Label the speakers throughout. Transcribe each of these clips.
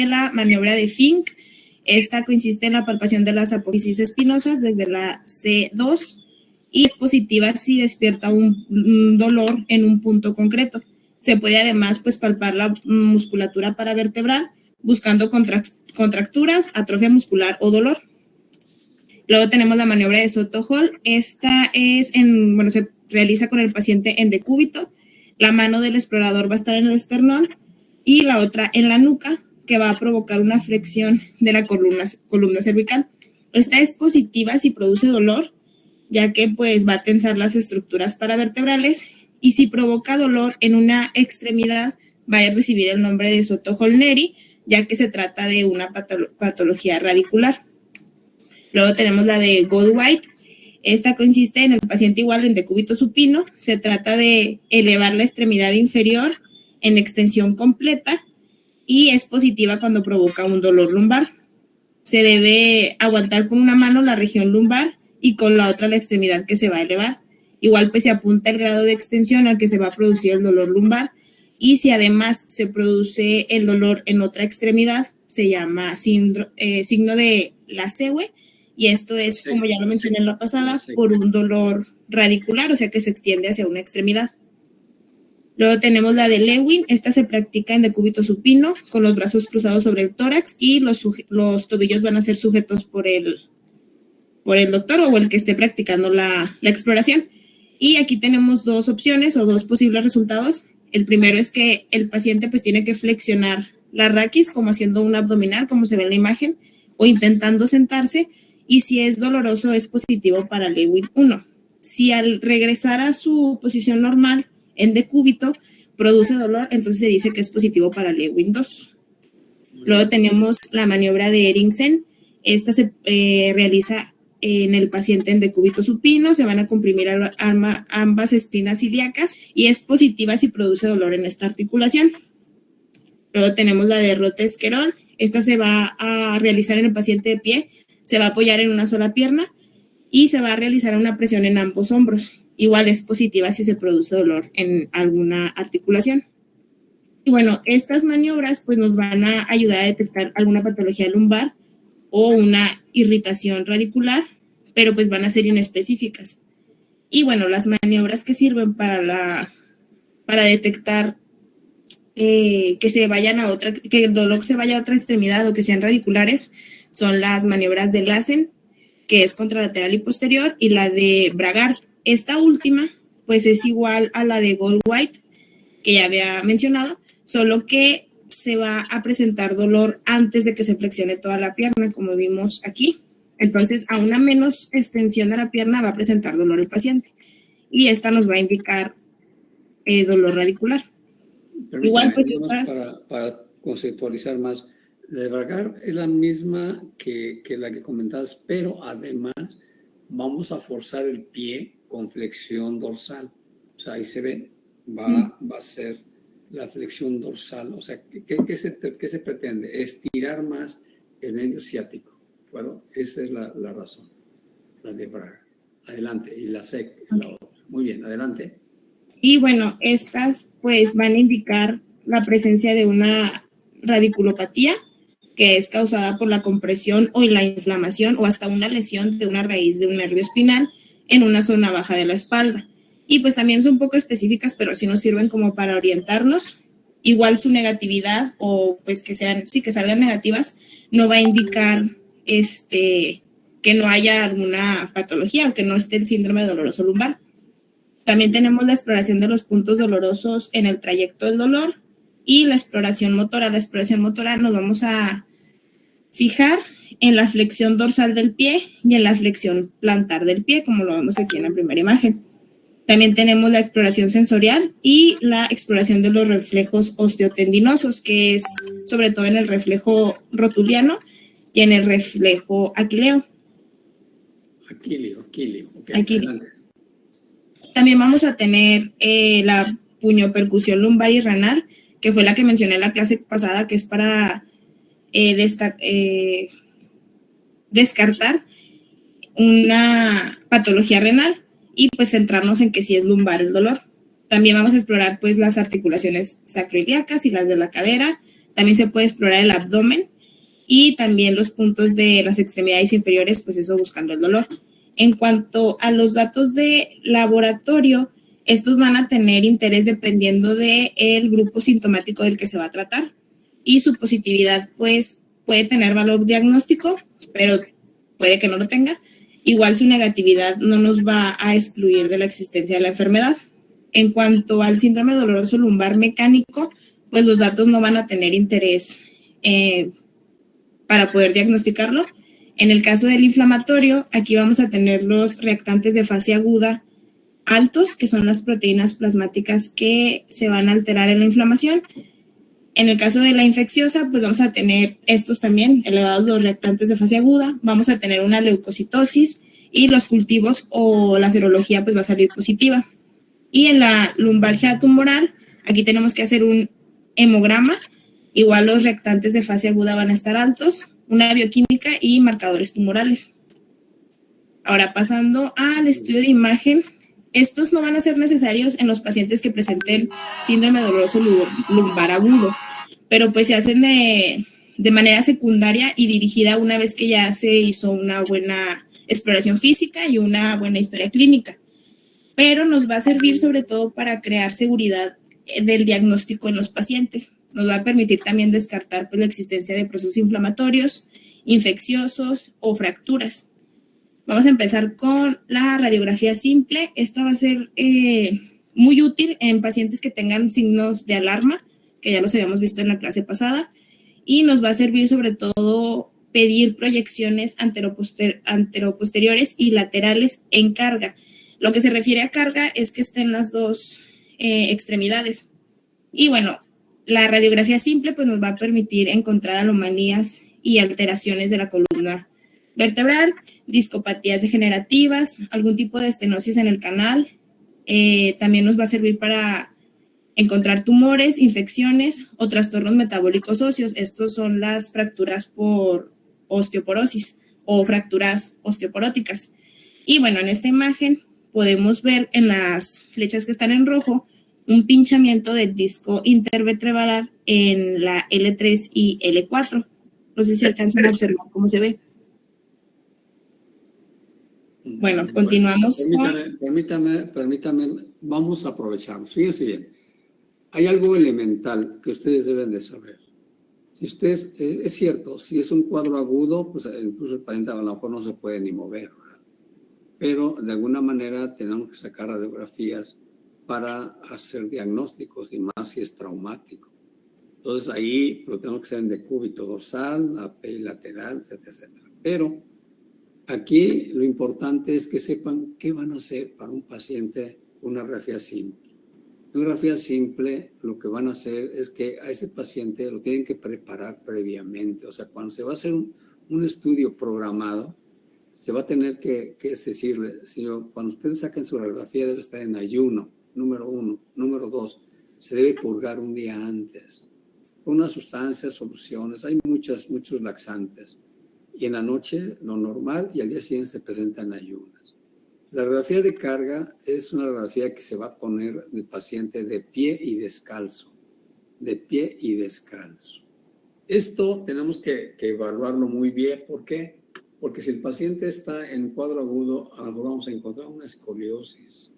Speaker 1: de la maniobra de Fink. Esta consiste en la palpación de las apófisis espinosas desde la C2 y es positiva si despierta un dolor en un punto concreto. Se puede además pues palpar la musculatura paravertebral buscando contracturas, atrofia muscular o dolor. Luego tenemos la maniobra de Soto-Hall. Esta se realiza con el paciente en decúbito. La mano del explorador va a estar en el esternón y la otra en la nuca, que va a provocar una flexión de la columna cervical. Esta es positiva si produce dolor, ya que pues va a tensar las estructuras paravertebrales, y si provoca dolor en una extremidad va a recibir el nombre de Soto-Hall-Neri, ya que se trata de una patología radicular. Luego tenemos la de Goldwhite. Esta consiste en el paciente igual en decúbito supino. Se trata de elevar la extremidad inferior en extensión completa y es positiva cuando provoca un dolor lumbar. Se debe aguantar con una mano la región lumbar y con la otra la extremidad que se va a elevar. Igual pues se apunta el grado de extensión al que se va a producir el dolor lumbar, y si además se produce el dolor en otra extremidad se llama signo de Lasewe, y esto es, como ya lo mencioné en la pasada, por un dolor radicular, o sea que se extiende hacia una extremidad. Luego tenemos la de Lewin. Esta se practica en decúbito supino con los brazos cruzados sobre el tórax y los tobillos van a ser sujetos por el doctor o el que esté practicando la exploración. Y aquí tenemos dos opciones o dos posibles resultados. El primero es que el paciente pues tiene que flexionar la raquis como haciendo un abdominal, como se ve en la imagen, o intentando sentarse, y si es doloroso es positivo para Lewin 1. Si al regresar a su posición normal en decúbito produce dolor, entonces se dice que es positivo para Lewin 2. Luego tenemos la maniobra de Eriksen. Esta se realiza en el paciente en decúbito supino. Se van a comprimir ambas espinas ilíacas y es positiva si produce dolor en esta articulación. Luego tenemos la de Roth-Esquerol. Esta se va a realizar en el paciente de pie. Se va a apoyar en una sola pierna y se va a realizar una presión en ambos hombros. Igual es positiva si se produce dolor en alguna articulación. Y bueno, estas maniobras pues nos van a ayudar a detectar alguna patología lumbar o una irritación radicular, pero pues van a ser inespecíficas. Y bueno, las maniobras que sirven para detectar que el dolor se vaya a otra extremidad o que sean radiculares son las maniobras de Lassen, que es contralateral y posterior, y la de Bragard. Esta última pues es igual a la de Goldwhite, que ya había mencionado, solo que se va a presentar dolor antes de que se flexione toda la pierna, como vimos aquí. Entonces, a una menos extensión de la pierna va a presentar dolor el paciente, y esta nos va a indicar dolor radicular.
Speaker 2: Permítame, igual, pues para conceptualizar más, la de Bragard es la misma que la que comentabas, pero además vamos a forzar el pie con flexión dorsal. O sea, ahí se ve, va a ser la flexión dorsal. O sea, ¿qué se pretende? Estirar más el nervio ciático. Bueno, esa es la razón, la de Bragard. Adelante, y la SEC, la otra. Muy bien, adelante.
Speaker 1: Y bueno, estas pues van a indicar la presencia de una radiculopatía, que es causada por la compresión o la inflamación o hasta una lesión de una raíz de un nervio espinal en una zona baja de la espalda. Y pues también son poco específicas, pero sí nos sirven como para orientarnos. Igual su negatividad o pues que salgan negativas no va a indicar que no haya alguna patología o que no esté el síndrome doloroso lumbar. También tenemos la exploración de los puntos dolorosos en el trayecto del dolor y la exploración motora. La exploración motora nos vamos a fijar en la flexión dorsal del pie y en la flexión plantar del pie, como lo vemos aquí en la primera imagen. También tenemos la exploración sensorial y la exploración de los reflejos osteotendinosos, que es sobre todo en el reflejo rotuliano y en el reflejo aquileo.
Speaker 2: Aquileo. Okay,
Speaker 1: aquileo. También vamos a tener la puñopercusión lumbar y renal, que fue la que mencioné en la clase pasada, que es para descartar una patología renal y pues centrarnos en que sí es lumbar el dolor. También vamos a explorar pues las articulaciones sacroiliacas y las de la cadera, También se puede explorar el abdomen y también los puntos de las extremidades inferiores, pues eso buscando el dolor. En cuanto a los datos de laboratorio, estos van a tener interés dependiendo del grupo sintomático del que se va a tratar y su positividad pues puede tener valor diagnóstico, pero puede que no lo tenga. Igual su negatividad no nos va a excluir de la existencia de la enfermedad. En cuanto al síndrome doloroso lumbar mecánico, pues los datos no van a tener interés para poder diagnosticarlo. En el caso del inflamatorio, aquí vamos a tener los reactantes de fase aguda altos, que son las proteínas plasmáticas que se van a alterar en la inflamación. En el caso de la infecciosa, pues vamos a tener estos también elevados los reactantes de fase aguda, vamos a tener una leucocitosis y los cultivos o la serología pues va a salir positiva. Y en la lumbalgia tumoral, aquí tenemos que hacer un hemograma, igual los reactantes de fase aguda van a estar altos, una bioquímica y marcadores tumorales. Ahora pasando al estudio de imagen, estos no van a ser necesarios en los pacientes que presenten síndrome doloroso lumbar agudo, pero pues se hacen de manera secundaria y dirigida una vez que ya se hizo una buena exploración física y una buena historia clínica. Pero nos va a servir sobre todo para crear seguridad del diagnóstico en los pacientes. Nos va a permitir también descartar pues, la existencia de procesos inflamatorios, infecciosos o fracturas. Vamos a empezar con la radiografía simple. Esta va a ser muy útil en pacientes que tengan signos de alarma, que ya los habíamos visto en la clase pasada, y nos va a servir sobre todo pedir proyecciones anteroposteriores y laterales en carga. Lo que se refiere a carga es que estén las dos extremidades. Y bueno, la radiografía simple pues nos va a permitir encontrar anomalías y alteraciones de la columna vertebral, discopatías degenerativas, algún tipo de estenosis en el canal. También nos va a servir para encontrar tumores, infecciones o trastornos metabólicos óseos. Estos son las fracturas por osteoporosis o fracturas osteoporóticas. Y bueno, en esta imagen podemos ver en las flechas que están en rojo un pinchamiento del disco intervertebral en la L3 y L4. No sé si alcanzan a observar cómo se ve. Bueno, continuamos.
Speaker 2: Permítame, vamos a aprovechar. Fíjense bien, hay algo elemental que ustedes deben de saber. Si ustedes, es cierto, si es un cuadro agudo, pues incluso el paciente a lo mejor no se puede ni mover, ¿verdad? Pero de alguna manera tenemos que sacar radiografías para hacer diagnósticos y más si es traumático. Entonces ahí lo tenemos que hacer en decúbito dorsal, API lateral, etcétera, etcétera. Pero aquí lo importante es que sepan qué van a hacer para un paciente una radiografía simple. Una radiografía simple lo que van a hacer es que a ese paciente lo tienen que preparar previamente. O sea, cuando se va a hacer un estudio programado, se va a tener que decirle, señor, cuando ustedes saquen su radiografía debe estar en ayuno, número 1. Número 2, se debe purgar un día antes. Con unas sustancias, soluciones, hay muchos laxantes. Y en la noche lo normal y al día siguiente se presentan ayunas. La radiografía de carga es una radiografía que se va a poner del paciente de pie y descalzo. De pie y descalzo. Esto tenemos que evaluarlo muy bien. ¿Por qué? Porque si el paciente está en cuadro agudo, a lo mejor vamos a encontrar una escoliosis.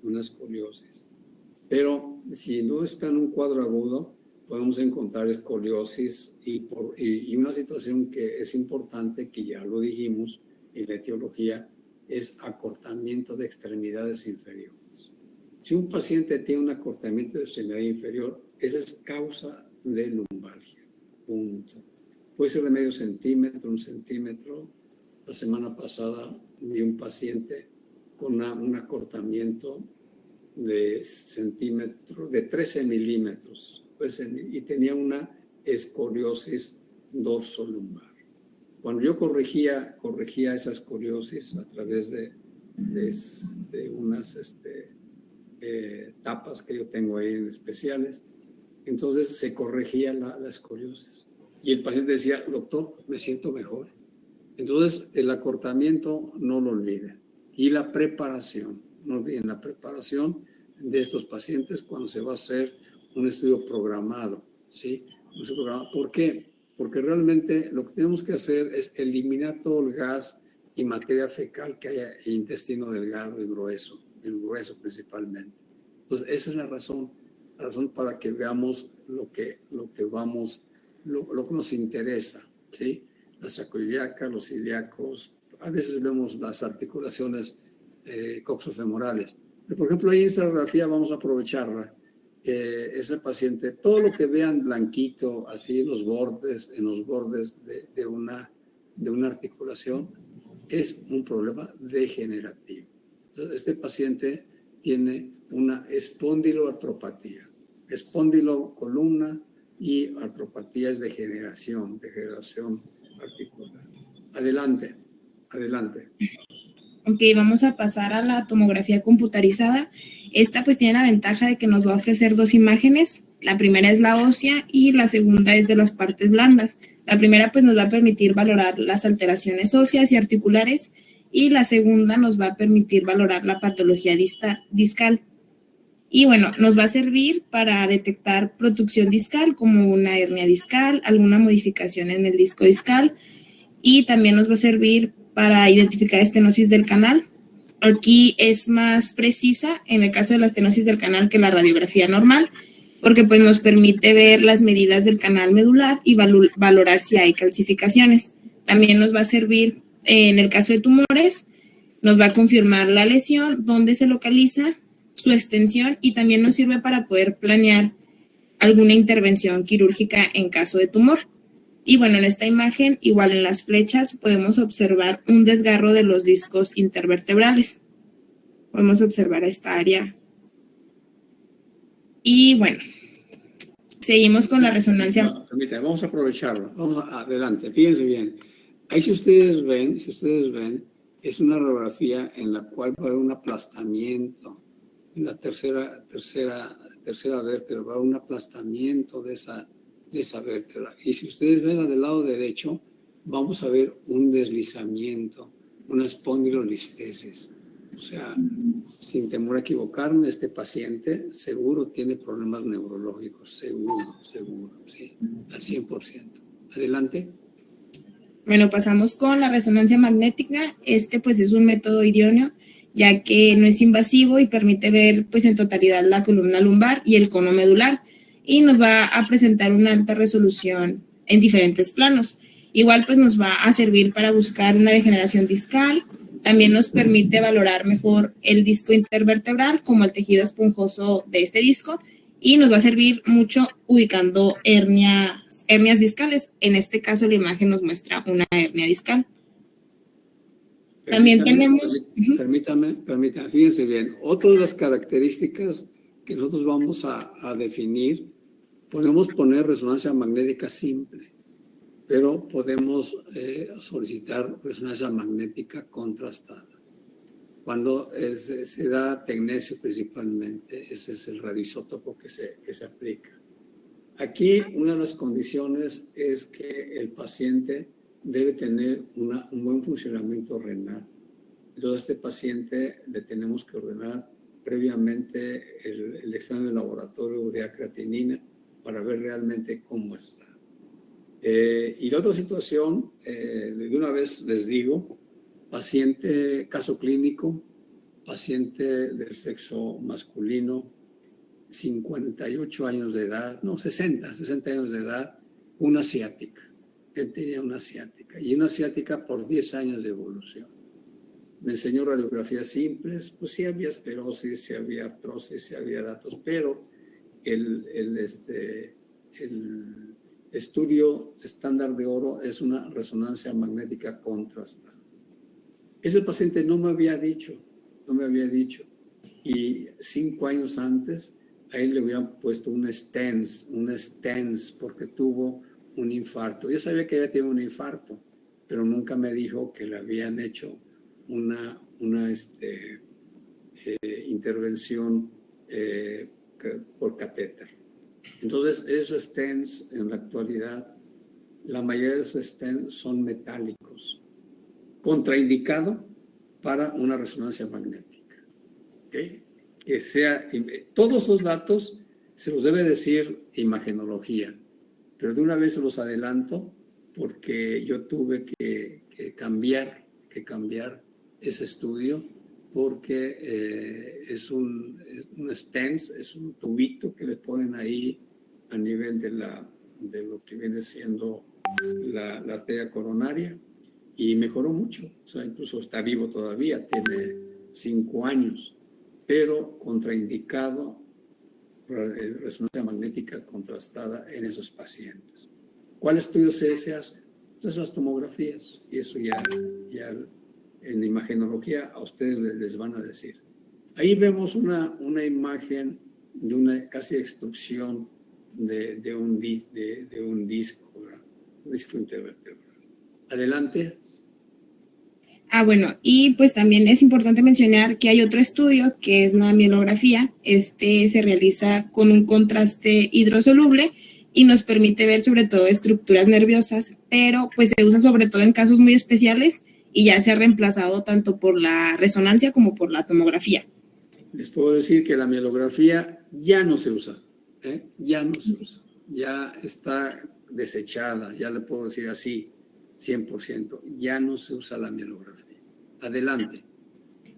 Speaker 2: Pero si no está en un cuadro agudo, podemos encontrar escoliosis y una situación que es importante, que ya lo dijimos en la etiología, es acortamiento de extremidades inferiores. Si un paciente tiene un acortamiento de extremidad inferior, esa es causa de lumbalgia. Punto. Puede ser de medio centímetro, 1 centímetro. La semana pasada vi un paciente con un acortamiento de 13 milímetros y tenía una escoliosis dorsolumbar. Cuando yo corregía esa escoliosis a través de unas tapas que yo tengo ahí en especiales, entonces se corregía la escoliosis. Y el paciente decía, doctor, me siento mejor. Entonces, el acortamiento no lo olviden. Y la preparación, no olviden la preparación de estos pacientes cuando se va a hacer un estudio programado, ¿sí? ¿Por qué? Porque realmente lo que tenemos que hacer es eliminar todo el gas y materia fecal que haya en intestino delgado y grueso, el grueso principalmente. Entonces, esa es la razón para que veamos lo que nos interesa, ¿sí? La sacroiliaca, los ilíacos, a veces vemos las articulaciones coxofemorales. Pero, por ejemplo, ahí en esta radiografía vamos a aprovecharla. Ese paciente, todo lo que vean blanquito, así en los bordes de una articulación, es un problema degenerativo. Entonces, este paciente tiene una espondiloartropatía, espondilocolumna y artropatía es degeneración articular. Adelante.
Speaker 1: Ok, vamos a pasar a la tomografía computarizada. Esta pues tiene la ventaja de que nos va a ofrecer dos imágenes. La primera es la ósea y la segunda es de las partes blandas. La primera pues nos va a permitir valorar las alteraciones óseas y articulares y la segunda nos va a permitir valorar la patología discal. Y bueno, nos va a servir para detectar protusión discal como una hernia discal, alguna modificación en el disco discal y también nos va a servir para identificar estenosis del canal. Aquí es más precisa en el caso de la estenosis del canal que la radiografía normal, porque pues nos permite ver las medidas del canal medular y valorar si hay calcificaciones. También nos va a servir en el caso de tumores, nos va a confirmar la lesión, dónde se localiza, su extensión y también nos sirve para poder planear alguna intervención quirúrgica en caso de tumor. Y bueno, en esta imagen, igual en las flechas, podemos observar un desgarro de los discos intervertebrales. Podemos observar esta área. Y bueno, seguimos con la resonancia.
Speaker 2: No, permítame, vamos a aprovecharlo. Adelante, fíjense bien. Ahí si ustedes ven, es una radiografía en la cual va a haber un aplastamiento. En la tercera vértebra va a haber un aplastamiento de esa vértebra. Y si ustedes ven la del lado derecho, vamos a ver un deslizamiento, una espondilolistesis. O sea, sin temor a equivocarme, este paciente seguro tiene problemas neurológicos, seguro, sí, al 100%. Adelante.
Speaker 1: Bueno, pasamos con la resonancia magnética. Este pues es un método idóneo, ya que no es invasivo y permite ver pues en totalidad la columna lumbar y el cono medular y nos va a presentar una alta resolución en diferentes planos. Igual pues nos va a servir para buscar una degeneración discal, también nos permite valorar mejor el disco intervertebral como el tejido esponjoso de este disco y nos va a servir mucho ubicando hernias discales. En este caso la imagen nos muestra una hernia discal. También tenemos...
Speaker 2: Permítame, fíjense bien. Otra de las características que nosotros vamos a definir, podemos poner resonancia magnética simple, pero podemos solicitar resonancia magnética contrastada. Cuando se da tecnecio principalmente, ese es el radioisótopo que se aplica. Aquí una de las condiciones es que el paciente debe tener un buen funcionamiento renal. Entonces a este paciente le tenemos que ordenar previamente el examen de laboratorio de urea creatinina para ver realmente cómo está. Y la otra situación, de una vez les digo, paciente, caso clínico, paciente del sexo masculino, 58 años de edad, no, 60 años de edad, una asiática. Él tenía una asiática, y una asiática por 10 años de evolución. Me enseñó radiografías simples, pues sí había esclerosis, sí había artrosis, sí había datos, pero el estudio estándar de oro es una resonancia magnética contrastada. Ese paciente no me había dicho, y 5 años antes a él le habían puesto un stents, porque tuvo un infarto. Yo sabía que había tenido un infarto, pero nunca me dijo que le habían hecho una intervención por catéter. Entonces, esos stents en la actualidad, la mayoría de esos stents son metálicos, contraindicado para una resonancia magnética. ¿Okay? Todos esos datos se los debe decir imagenología. pero de una vez se los adelanto porque yo tuve que cambiar ese estudio porque es un stent, es un tubito que le ponen ahí a nivel de lo que viene siendo la arteria coronaria, y mejoró mucho. O sea, incluso está vivo todavía, tiene 5 años, pero contraindicado resonancia magnética contrastada en esos pacientes. ¿Cuál estudio se hace? Pues las tomografías, y eso ya en imagenología a ustedes les van a decir. Ahí vemos una imagen de una casi extrusión de un disco intervertebral. Adelante.
Speaker 1: Bueno, y pues también es importante mencionar que hay otro estudio que es la mielografía. Este se realiza con un contraste hidrosoluble y nos permite ver sobre todo estructuras nerviosas, pero pues se usa sobre todo en casos muy especiales y ya se ha reemplazado tanto por la resonancia como por la tomografía.
Speaker 2: Les puedo decir que la mielografía ya no se usa, ya no se usa, ya está desechada, ya le puedo decir así, 100%, ya no se usa la mielografía. Adelante.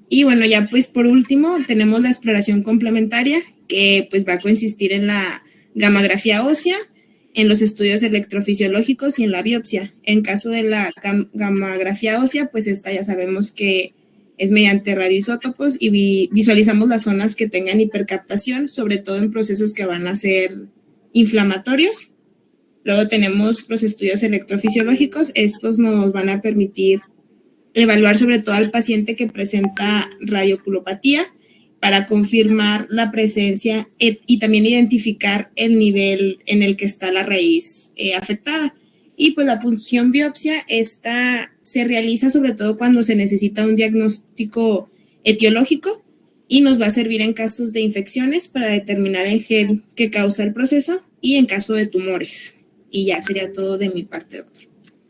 Speaker 1: Y bueno, ya pues por último tenemos la exploración complementaria, que pues va a consistir en la gammagrafía ósea, en los estudios electrofisiológicos y en la biopsia. En caso de la gammagrafía ósea, pues esta ya sabemos que es mediante radioisótopos y visualizamos las zonas que tengan hipercaptación, sobre todo en procesos que van a ser inflamatorios. Luego tenemos los estudios electrofisiológicos. Estos nos van a permitir evaluar sobre todo al paciente que presenta radioculopatía para confirmar la presencia y también identificar el nivel en el que está la raíz afectada. Y pues la punción biopsia, esta se realiza sobre todo cuando se necesita un diagnóstico etiológico y nos va a servir en casos de infecciones para determinar el gen que causa el proceso y en caso de tumores. Y ya sería todo de mi parte, doctor.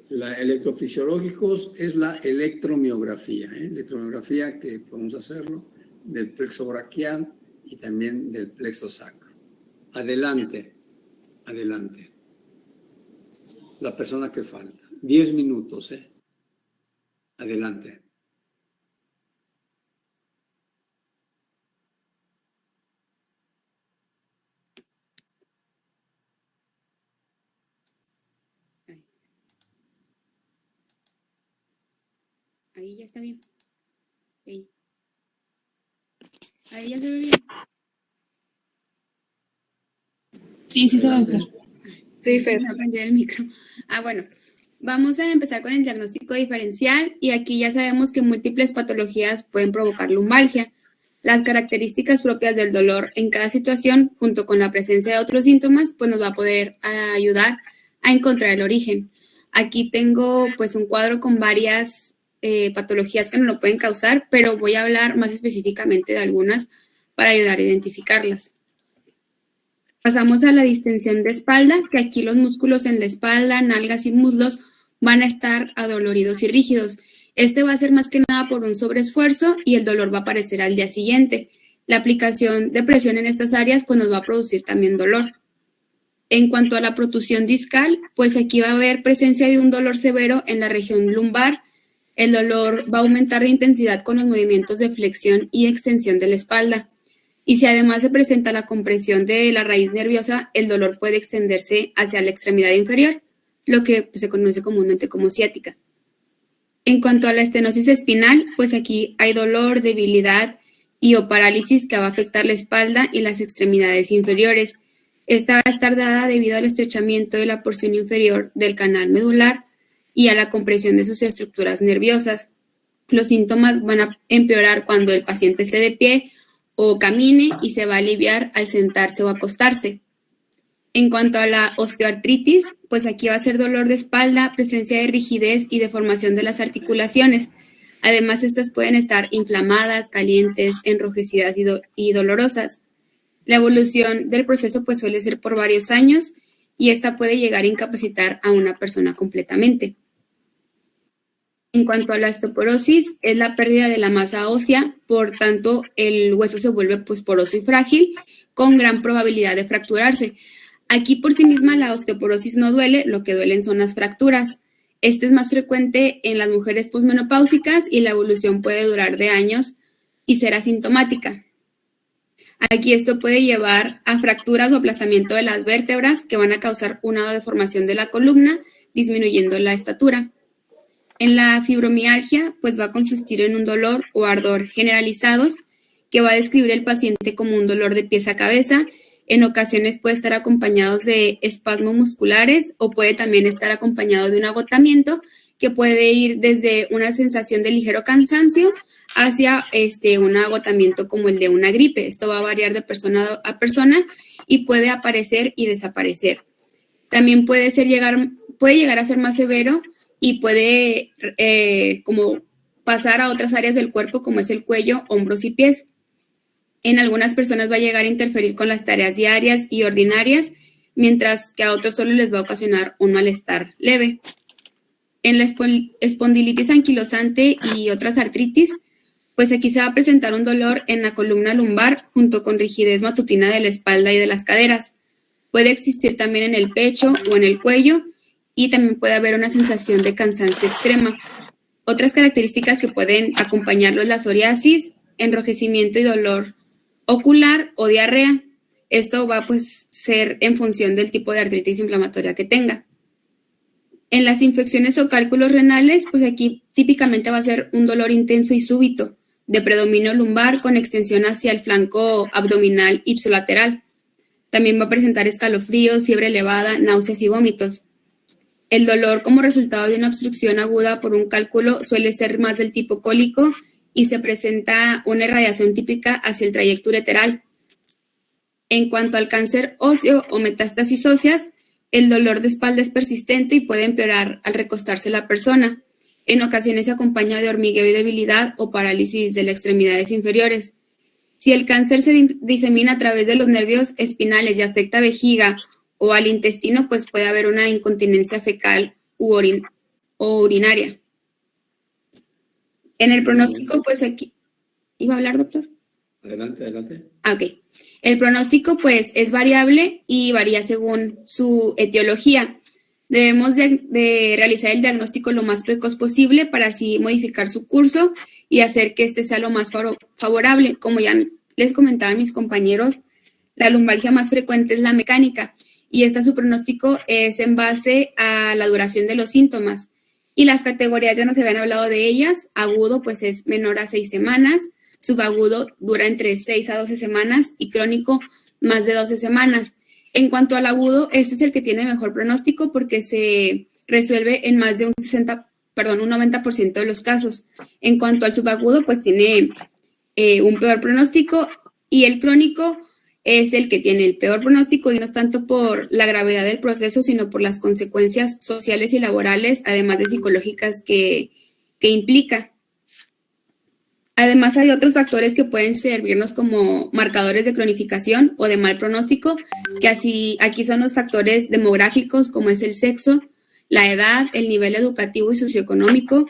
Speaker 2: La electrofisiológicos es la electromiografía, electromiografía que podemos hacerlo del plexo braquial y también del plexo sacro. Adelante. La persona que falta. 10 minutos, Adelante.
Speaker 3: Ahí ya está bien. Ahí ya se ve bien.
Speaker 1: Sí, se ve bien.
Speaker 3: Sí, pero no aprendió el micro. Bueno. Vamos a empezar con el diagnóstico diferencial y aquí ya sabemos que múltiples patologías pueden provocar lumbalgia. Las características propias del dolor en cada situación, junto con la presencia de otros síntomas, pues nos va a poder ayudar a encontrar el origen. Aquí tengo pues un cuadro con varias patologías que nos lo pueden causar, pero voy a hablar más específicamente de algunas para ayudar a identificarlas. Pasamos a la distensión de espalda, que aquí los músculos en la espalda, nalgas y muslos van a estar adoloridos y rígidos. Este va a ser más que nada por un sobreesfuerzo y el dolor va a aparecer al día siguiente. La aplicación de presión en estas áreas pues nos va a producir también dolor. En cuanto a la protusión discal, pues aquí va a haber presencia de un dolor severo en la región lumbar. El dolor va a aumentar de intensidad con los movimientos de flexión y extensión de la espalda. Y si además se presenta la compresión de la raíz nerviosa, el dolor puede extenderse hacia la extremidad inferior, lo que pues, se conoce comúnmente como ciática. En cuanto a la estenosis espinal, pues aquí hay dolor, debilidad y o parálisis que va a afectar la espalda y las extremidades inferiores. Esta va a estar dada debido al estrechamiento de la porción inferior del canal medular y a la compresión de sus estructuras nerviosas. Los síntomas van a empeorar cuando el paciente esté de pie o camine y se va a aliviar al sentarse o acostarse. En cuanto a la osteoartritis, pues aquí va a ser dolor de espalda, presencia de rigidez y deformación de las articulaciones. Además, estas pueden estar inflamadas, calientes, enrojecidas y dolorosas. La evolución del proceso pues suele ser por varios años y esta puede llegar a incapacitar a una persona completamente. En cuanto a la osteoporosis, es la pérdida de la masa ósea, por tanto, el hueso se vuelve pues, poroso y frágil, con gran probabilidad de fracturarse. Aquí por sí misma la osteoporosis no duele, lo que duelen son las fracturas. Este es más frecuente en las mujeres posmenopáusicas y la evolución puede durar de años y ser asintomática. Aquí esto puede llevar a fracturas o aplastamiento de las vértebras que van a causar una deformación de la columna, disminuyendo la estatura. En la fibromialgia, pues va a consistir en un dolor o ardor generalizados que va a describir el paciente como un dolor de pies a cabeza. En ocasiones puede estar acompañados de espasmos musculares o puede también estar acompañado de un agotamiento que puede ir desde una sensación de ligero cansancio hacia un agotamiento como el de una gripe. Esto va a variar de persona a persona y puede aparecer y desaparecer. También puede llegar a ser más severo y puede como pasar a otras áreas del cuerpo como es el cuello, hombros y pies. En algunas personas va a llegar a interferir con las tareas diarias y ordinarias, mientras que a otros solo les va a ocasionar un malestar leve. En la espondilitis anquilosante y otras artritis, pues aquí se va a presentar un dolor en la columna lumbar junto con rigidez matutina de la espalda y de las caderas. Puede existir también en el pecho o en el cuello y también puede haber una sensación de cansancio extrema. Otras características que pueden acompañarlo es la psoriasis, enrojecimiento y dolor ocular o diarrea. Esto va a pues ser en función del tipo de artritis inflamatoria que tenga. En las infecciones o cálculos renales, pues aquí típicamente va a ser un dolor intenso y súbito, de predominio lumbar con extensión hacia el flanco abdominal ipsilateral. También va a presentar escalofríos, fiebre elevada, náuseas y vómitos. El dolor como resultado de una obstrucción aguda por un cálculo suele ser más del tipo cólico y se presenta una irradiación típica hacia el trayecto ureteral. En cuanto al cáncer óseo o metástasis óseas, el dolor de espalda es persistente y puede empeorar al recostarse la persona. En ocasiones se acompaña de hormigueo y debilidad o parálisis de las extremidades inferiores. Si el cáncer se disemina a través de los nervios espinales y afecta a vejiga o al intestino, pues puede haber una incontinencia fecal o urinaria. En el pronóstico, pues aquí... ¿Iba a hablar, doctor?
Speaker 2: Adelante.
Speaker 3: Ok. El pronóstico, pues, es variable y varía según su etiología. Debemos de realizar el diagnóstico lo más precoz posible para así modificar su curso y hacer que este sea lo más favorable. Como ya les comentaban mis compañeros, la lumbalgia más frecuente es la mecánica y su pronóstico es en base a la duración de los síntomas. Y las categorías ya nos habían hablado de ellas. Agudo, pues, es menor a 6 semanas. Subagudo dura entre 6 a 12 semanas y crónico más de 12 semanas. En cuanto al agudo, este es el que tiene mejor pronóstico porque se resuelve en más de un 90% de los casos. En cuanto al subagudo, pues tiene un peor pronóstico y el crónico es el que tiene el peor pronóstico y no es tanto por la gravedad del proceso, sino por las consecuencias sociales y laborales, además de psicológicas que implica. Además, hay otros factores que pueden servirnos como marcadores de cronificación o de mal pronóstico, que aquí son los factores demográficos, como es el sexo, la edad, el nivel educativo y socioeconómico,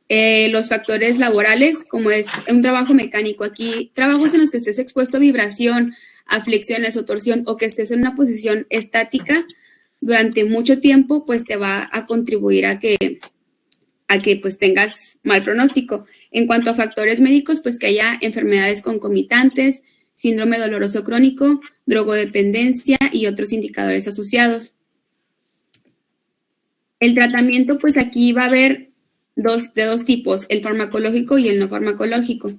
Speaker 3: los factores laborales, como es un trabajo mecánico. Aquí, trabajos en los que estés expuesto a vibración, a flexiones o torsión, o que estés en una posición estática durante mucho tiempo, pues te va a contribuir a que pues tengas mal pronóstico. En cuanto a factores médicos, pues que haya enfermedades concomitantes, síndrome doloroso crónico, drogodependencia y otros indicadores asociados. El tratamiento, pues aquí va a haber de dos tipos, el farmacológico y el no farmacológico.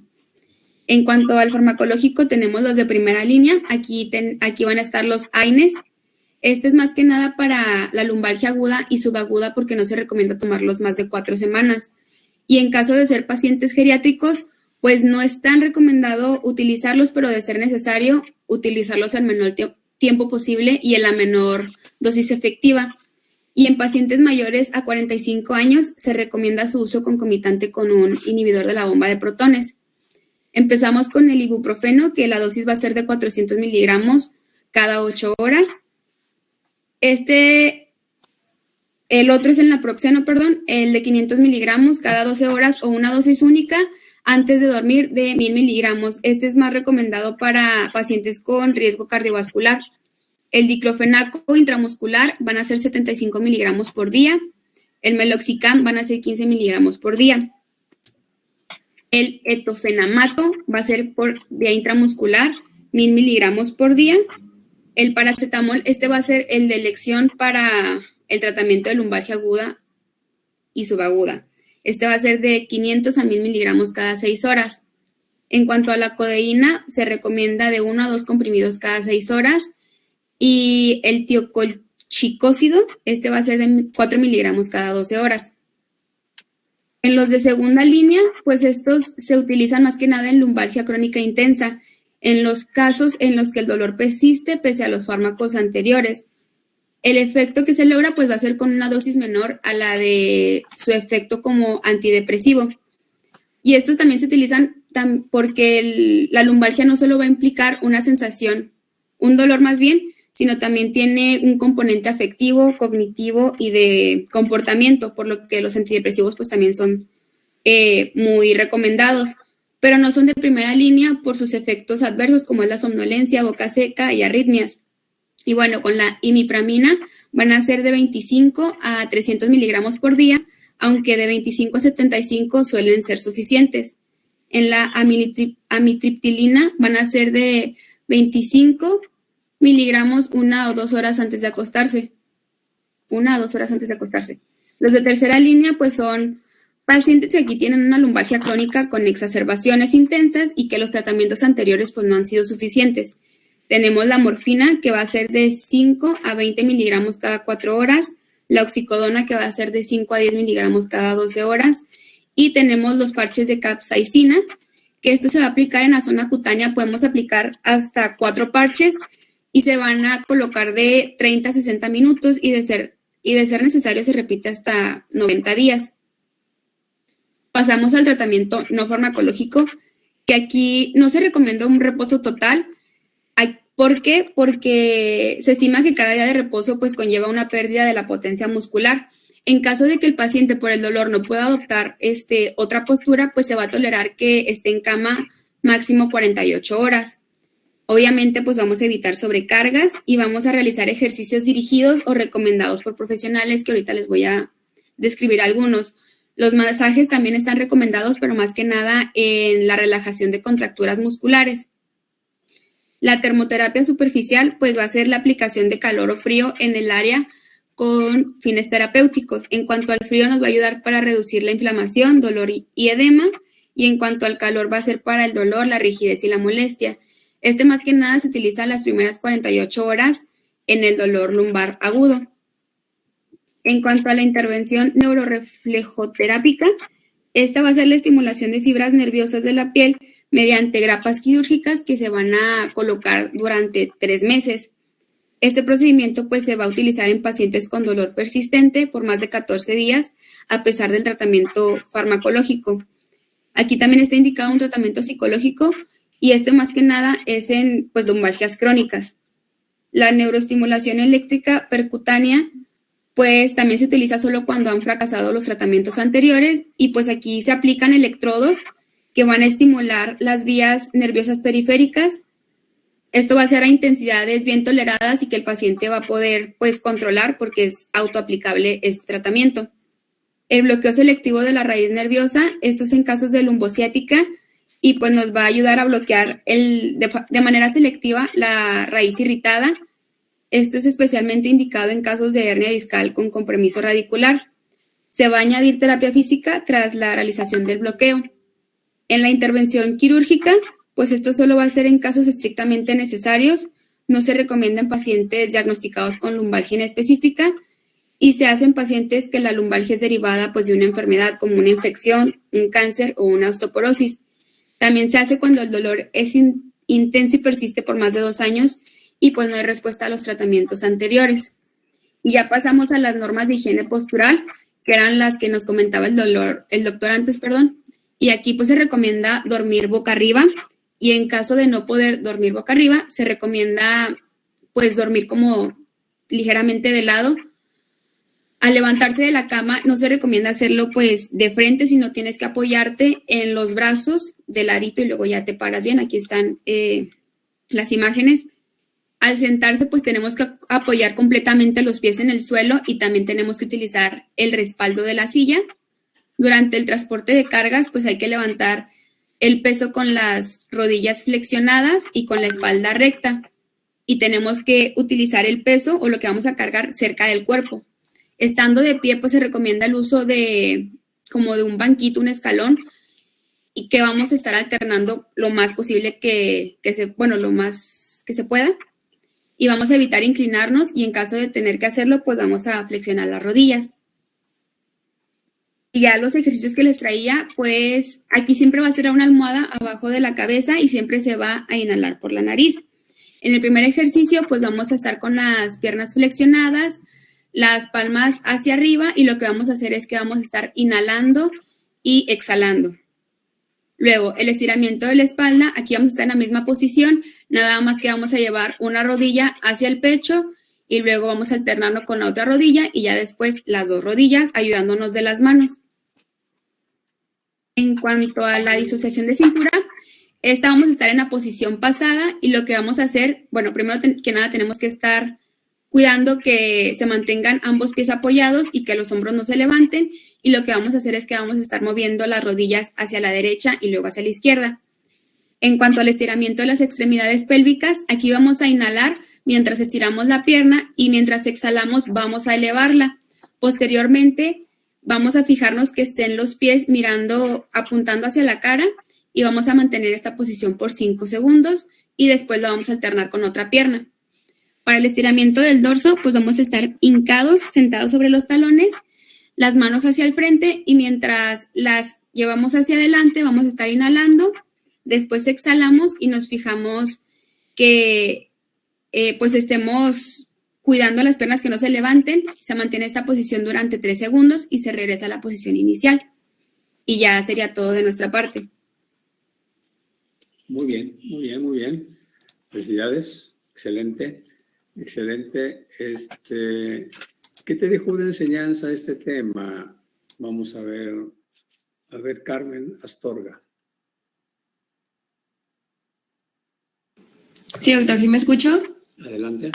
Speaker 3: En cuanto al farmacológico, tenemos los de primera línea. Aquí van a estar los AINES. Este es más que nada para la lumbalgia aguda y subaguda porque no se recomienda tomarlos más de 4 semanas. Y en caso de ser pacientes geriátricos, pues no es tan recomendado utilizarlos, pero de ser necesario, utilizarlos al menor tiempo posible y en la menor dosis efectiva. Y en pacientes mayores a 45 años se recomienda su uso concomitante con un inhibidor de la bomba de protones. Empezamos con el ibuprofeno, que la dosis va a ser de 400 miligramos cada 8 horas. El otro es el naproxeno, el de 500 miligramos cada 12 horas o una dosis única antes de dormir de 1000 miligramos. Este es más recomendado para pacientes con riesgo cardiovascular. El diclofenaco intramuscular van a ser 75 miligramos por día. El meloxicam van a ser 15 miligramos por día. El etofenamato va a ser por vía intramuscular 1000 miligramos por día. El paracetamol, va a ser el de elección para el tratamiento de lumbalgia aguda y subaguda. Va a ser de 500 a 1000 miligramos cada 6 horas. En cuanto a la codeína, se recomienda de 1 a 2 comprimidos cada 6 horas. Y el tiocolchicócido, va a ser de 4 miligramos cada 12 horas. En los de segunda línea, pues estos se utilizan más que nada en lumbalgia crónica intensa, en los casos en los que el dolor persiste pese a los fármacos anteriores. El efecto que se logra pues va a ser con una dosis menor a la de su efecto como antidepresivo. Y estos también se utilizan porque la lumbalgia no solo va a implicar una sensación, un dolor más bien, sino también tiene un componente afectivo, cognitivo y de comportamiento, por lo que los antidepresivos pues también son muy recomendados, pero no son de primera línea por sus efectos adversos como es la somnolencia, boca seca y arritmias. Y bueno, con la imipramina van a ser de 25 a 300 miligramos por día, aunque de 25 a 75 suelen ser suficientes. En la amitriptilina van a ser de 25 miligramos 1 o 2 horas antes de acostarse. 1 a 2 horas antes de acostarse. Los de tercera línea pues son pacientes que aquí tienen una lumbalgia crónica con exacerbaciones intensas y que los tratamientos anteriores pues no han sido suficientes. Tenemos la morfina, que va a ser de 5 a 20 miligramos cada 4 horas, la oxicodona, que va a ser de 5 a 10 miligramos cada 12 horas, y tenemos los parches de capsaicina, que esto se va a aplicar en la zona cutánea, podemos aplicar hasta 4 parches, y se van a colocar de 30 a 60 minutos, y de ser necesario se repite hasta 90 días. Pasamos al tratamiento no farmacológico, que aquí no se recomienda un reposo total. ¿Por qué? Porque se estima que cada día de reposo pues conlleva una pérdida de la potencia muscular. En caso de que el paciente por el dolor no pueda adoptar otra postura, pues se va a tolerar que esté en cama máximo 48 horas. Obviamente pues vamos a evitar sobrecargas y vamos a realizar ejercicios dirigidos o recomendados por profesionales, que ahorita les voy a describir algunos. Los masajes también están recomendados, pero más que nada en la relajación de contracturas musculares. La termoterapia superficial pues va a ser la aplicación de calor o frío en el área con fines terapéuticos. En cuanto al frío nos va a ayudar para reducir la inflamación, dolor y edema, y en cuanto al calor va a ser para el dolor, la rigidez y la molestia. Más que nada se utiliza las primeras 48 horas en el dolor lumbar agudo. En cuanto a la intervención neuroreflejoterápica, esta va a ser la estimulación de fibras nerviosas de la piel mediante grapas quirúrgicas que se van a colocar durante 3 meses. Este procedimiento pues se va a utilizar en pacientes con dolor persistente por más de 14 días a pesar del tratamiento farmacológico. Aquí también está indicado un tratamiento psicológico y más que nada es en pues lumbalgias crónicas. La neuroestimulación eléctrica percutánea pues también se utiliza solo cuando han fracasado los tratamientos anteriores y pues aquí se aplican electrodos que van a estimular las vías nerviosas periféricas. Esto va a ser a intensidades bien toleradas y que el paciente va a poder pues controlar porque es autoaplicable este tratamiento. El bloqueo selectivo de la raíz nerviosa, esto es en casos de lumbociática y pues nos va a ayudar a bloquear de manera selectiva la raíz irritada. Esto es especialmente indicado en casos de hernia discal con compromiso radicular. Se va a añadir terapia física tras la realización del bloqueo. En la intervención quirúrgica, pues esto solo va a ser en casos estrictamente necesarios, no se recomienda en pacientes diagnosticados con lumbalgia inespecífica y se hace en pacientes que la lumbalgia es derivada pues de una enfermedad como una infección, un cáncer o una osteoporosis. También se hace cuando el dolor es intenso y persiste por más de 2 años y pues no hay respuesta a los tratamientos anteriores. Y ya pasamos a las normas de higiene postural, que eran las que nos comentaba el doctor antes. Y aquí pues se recomienda dormir boca arriba y en caso de no poder dormir boca arriba, se recomienda pues dormir como ligeramente de lado. Al levantarse de la cama no se recomienda hacerlo pues de frente, sino tienes que apoyarte en los brazos de ladito y luego ya te paras bien. Aquí están las imágenes. Al sentarse, pues tenemos que apoyar completamente los pies en el suelo y también tenemos que utilizar el respaldo de la silla. Durante el transporte de cargas, pues hay que levantar el peso con las rodillas flexionadas y con la espalda recta. Y tenemos que utilizar el peso o lo que vamos a cargar cerca del cuerpo. Estando de pie, pues se recomienda el uso de como de un banquito, un escalón, y que vamos a estar alternando lo más posible lo más que se pueda. Y vamos a evitar inclinarnos y en caso de tener que hacerlo, pues vamos a flexionar las rodillas. Y ya los ejercicios que les traía, pues aquí siempre va a ser una almohada abajo de la cabeza y siempre se va a inhalar por la nariz. En el primer ejercicio, pues vamos a estar con las piernas flexionadas, las palmas hacia arriba y lo que vamos a hacer es que vamos a estar inhalando y exhalando. Luego, el estiramiento de la espalda, aquí vamos a estar en la misma posición, nada más que vamos a llevar una rodilla hacia el pecho y luego vamos a alternarnos con la otra rodilla y ya después las dos rodillas ayudándonos de las manos. En cuanto a la disociación de cintura, esta vamos a estar en la posición pasada y lo que vamos a hacer, bueno, primero que nada tenemos que estar cuidando que se mantengan ambos pies apoyados y que los hombros no se levanten. Y lo que vamos a hacer es que vamos a estar moviendo las rodillas hacia la derecha y luego hacia la izquierda. En cuanto al estiramiento de las extremidades pélvicas, aquí vamos a inhalar mientras estiramos la pierna y mientras exhalamos vamos a elevarla. Posteriormente, vamos a fijarnos que estén los pies apuntando hacia la cara y vamos a mantener esta posición por 5 segundos y después la vamos a alternar con otra pierna. Para el estiramiento del dorso, pues vamos a estar hincados, sentados sobre los talones, las manos hacia el frente y mientras las llevamos hacia adelante vamos a estar inhalando, después exhalamos y nos fijamos que pues estemos cuidando las piernas que no se levanten, se mantiene esta posición durante 3 segundos y se regresa a la posición inicial. Y ya sería todo de nuestra parte.
Speaker 2: Muy bien, muy bien, muy bien. Felicidades, excelente, excelente. ¿Qué te dejó de enseñanza este tema? Vamos a ver, Carmen Astorga.
Speaker 1: Sí, doctor, ¿sí me escucho?
Speaker 2: Adelante.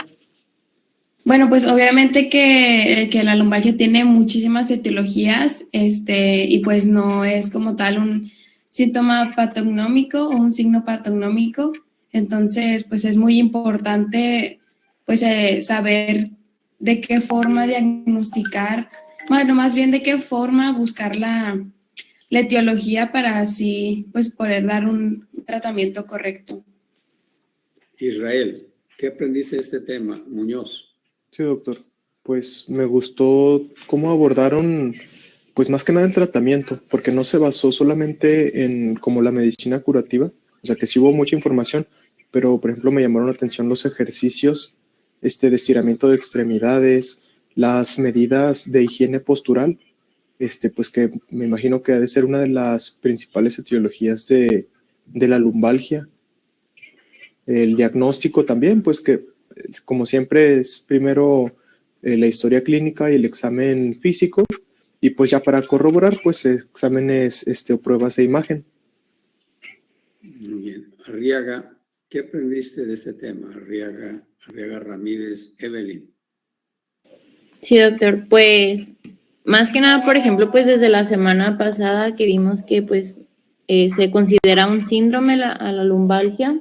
Speaker 1: Bueno, pues obviamente que la lumbalgia tiene muchísimas etiologías, y pues no es como tal un síntoma patognómico o un signo patognómico. Entonces, pues es muy importante pues saber de qué forma diagnosticar, bueno, más bien de qué forma buscar la etiología para así pues poder dar un tratamiento correcto.
Speaker 2: Israel, ¿qué aprendiste de este tema? Muñoz.
Speaker 4: Sí, doctor. Pues me gustó cómo abordaron, pues más que nada el tratamiento, porque no se basó solamente en como la medicina curativa, o sea que sí hubo mucha información, pero por ejemplo me llamaron la atención los ejercicios de estiramiento de extremidades, las medidas de higiene postural, pues que me imagino que ha de ser una de las principales etiologías de la lumbalgia. El diagnóstico también, pues que como siempre es primero la historia clínica y el examen físico y pues ya para corroborar pues exámenes o pruebas de imagen.
Speaker 2: Muy bien. Arriaga, ¿qué aprendiste de este tema? Arriaga Ramírez, Evelyn.
Speaker 5: Sí, doctor, pues más que nada, por ejemplo, pues desde la semana pasada que vimos que pues se considera un síndrome a la lumbalgia.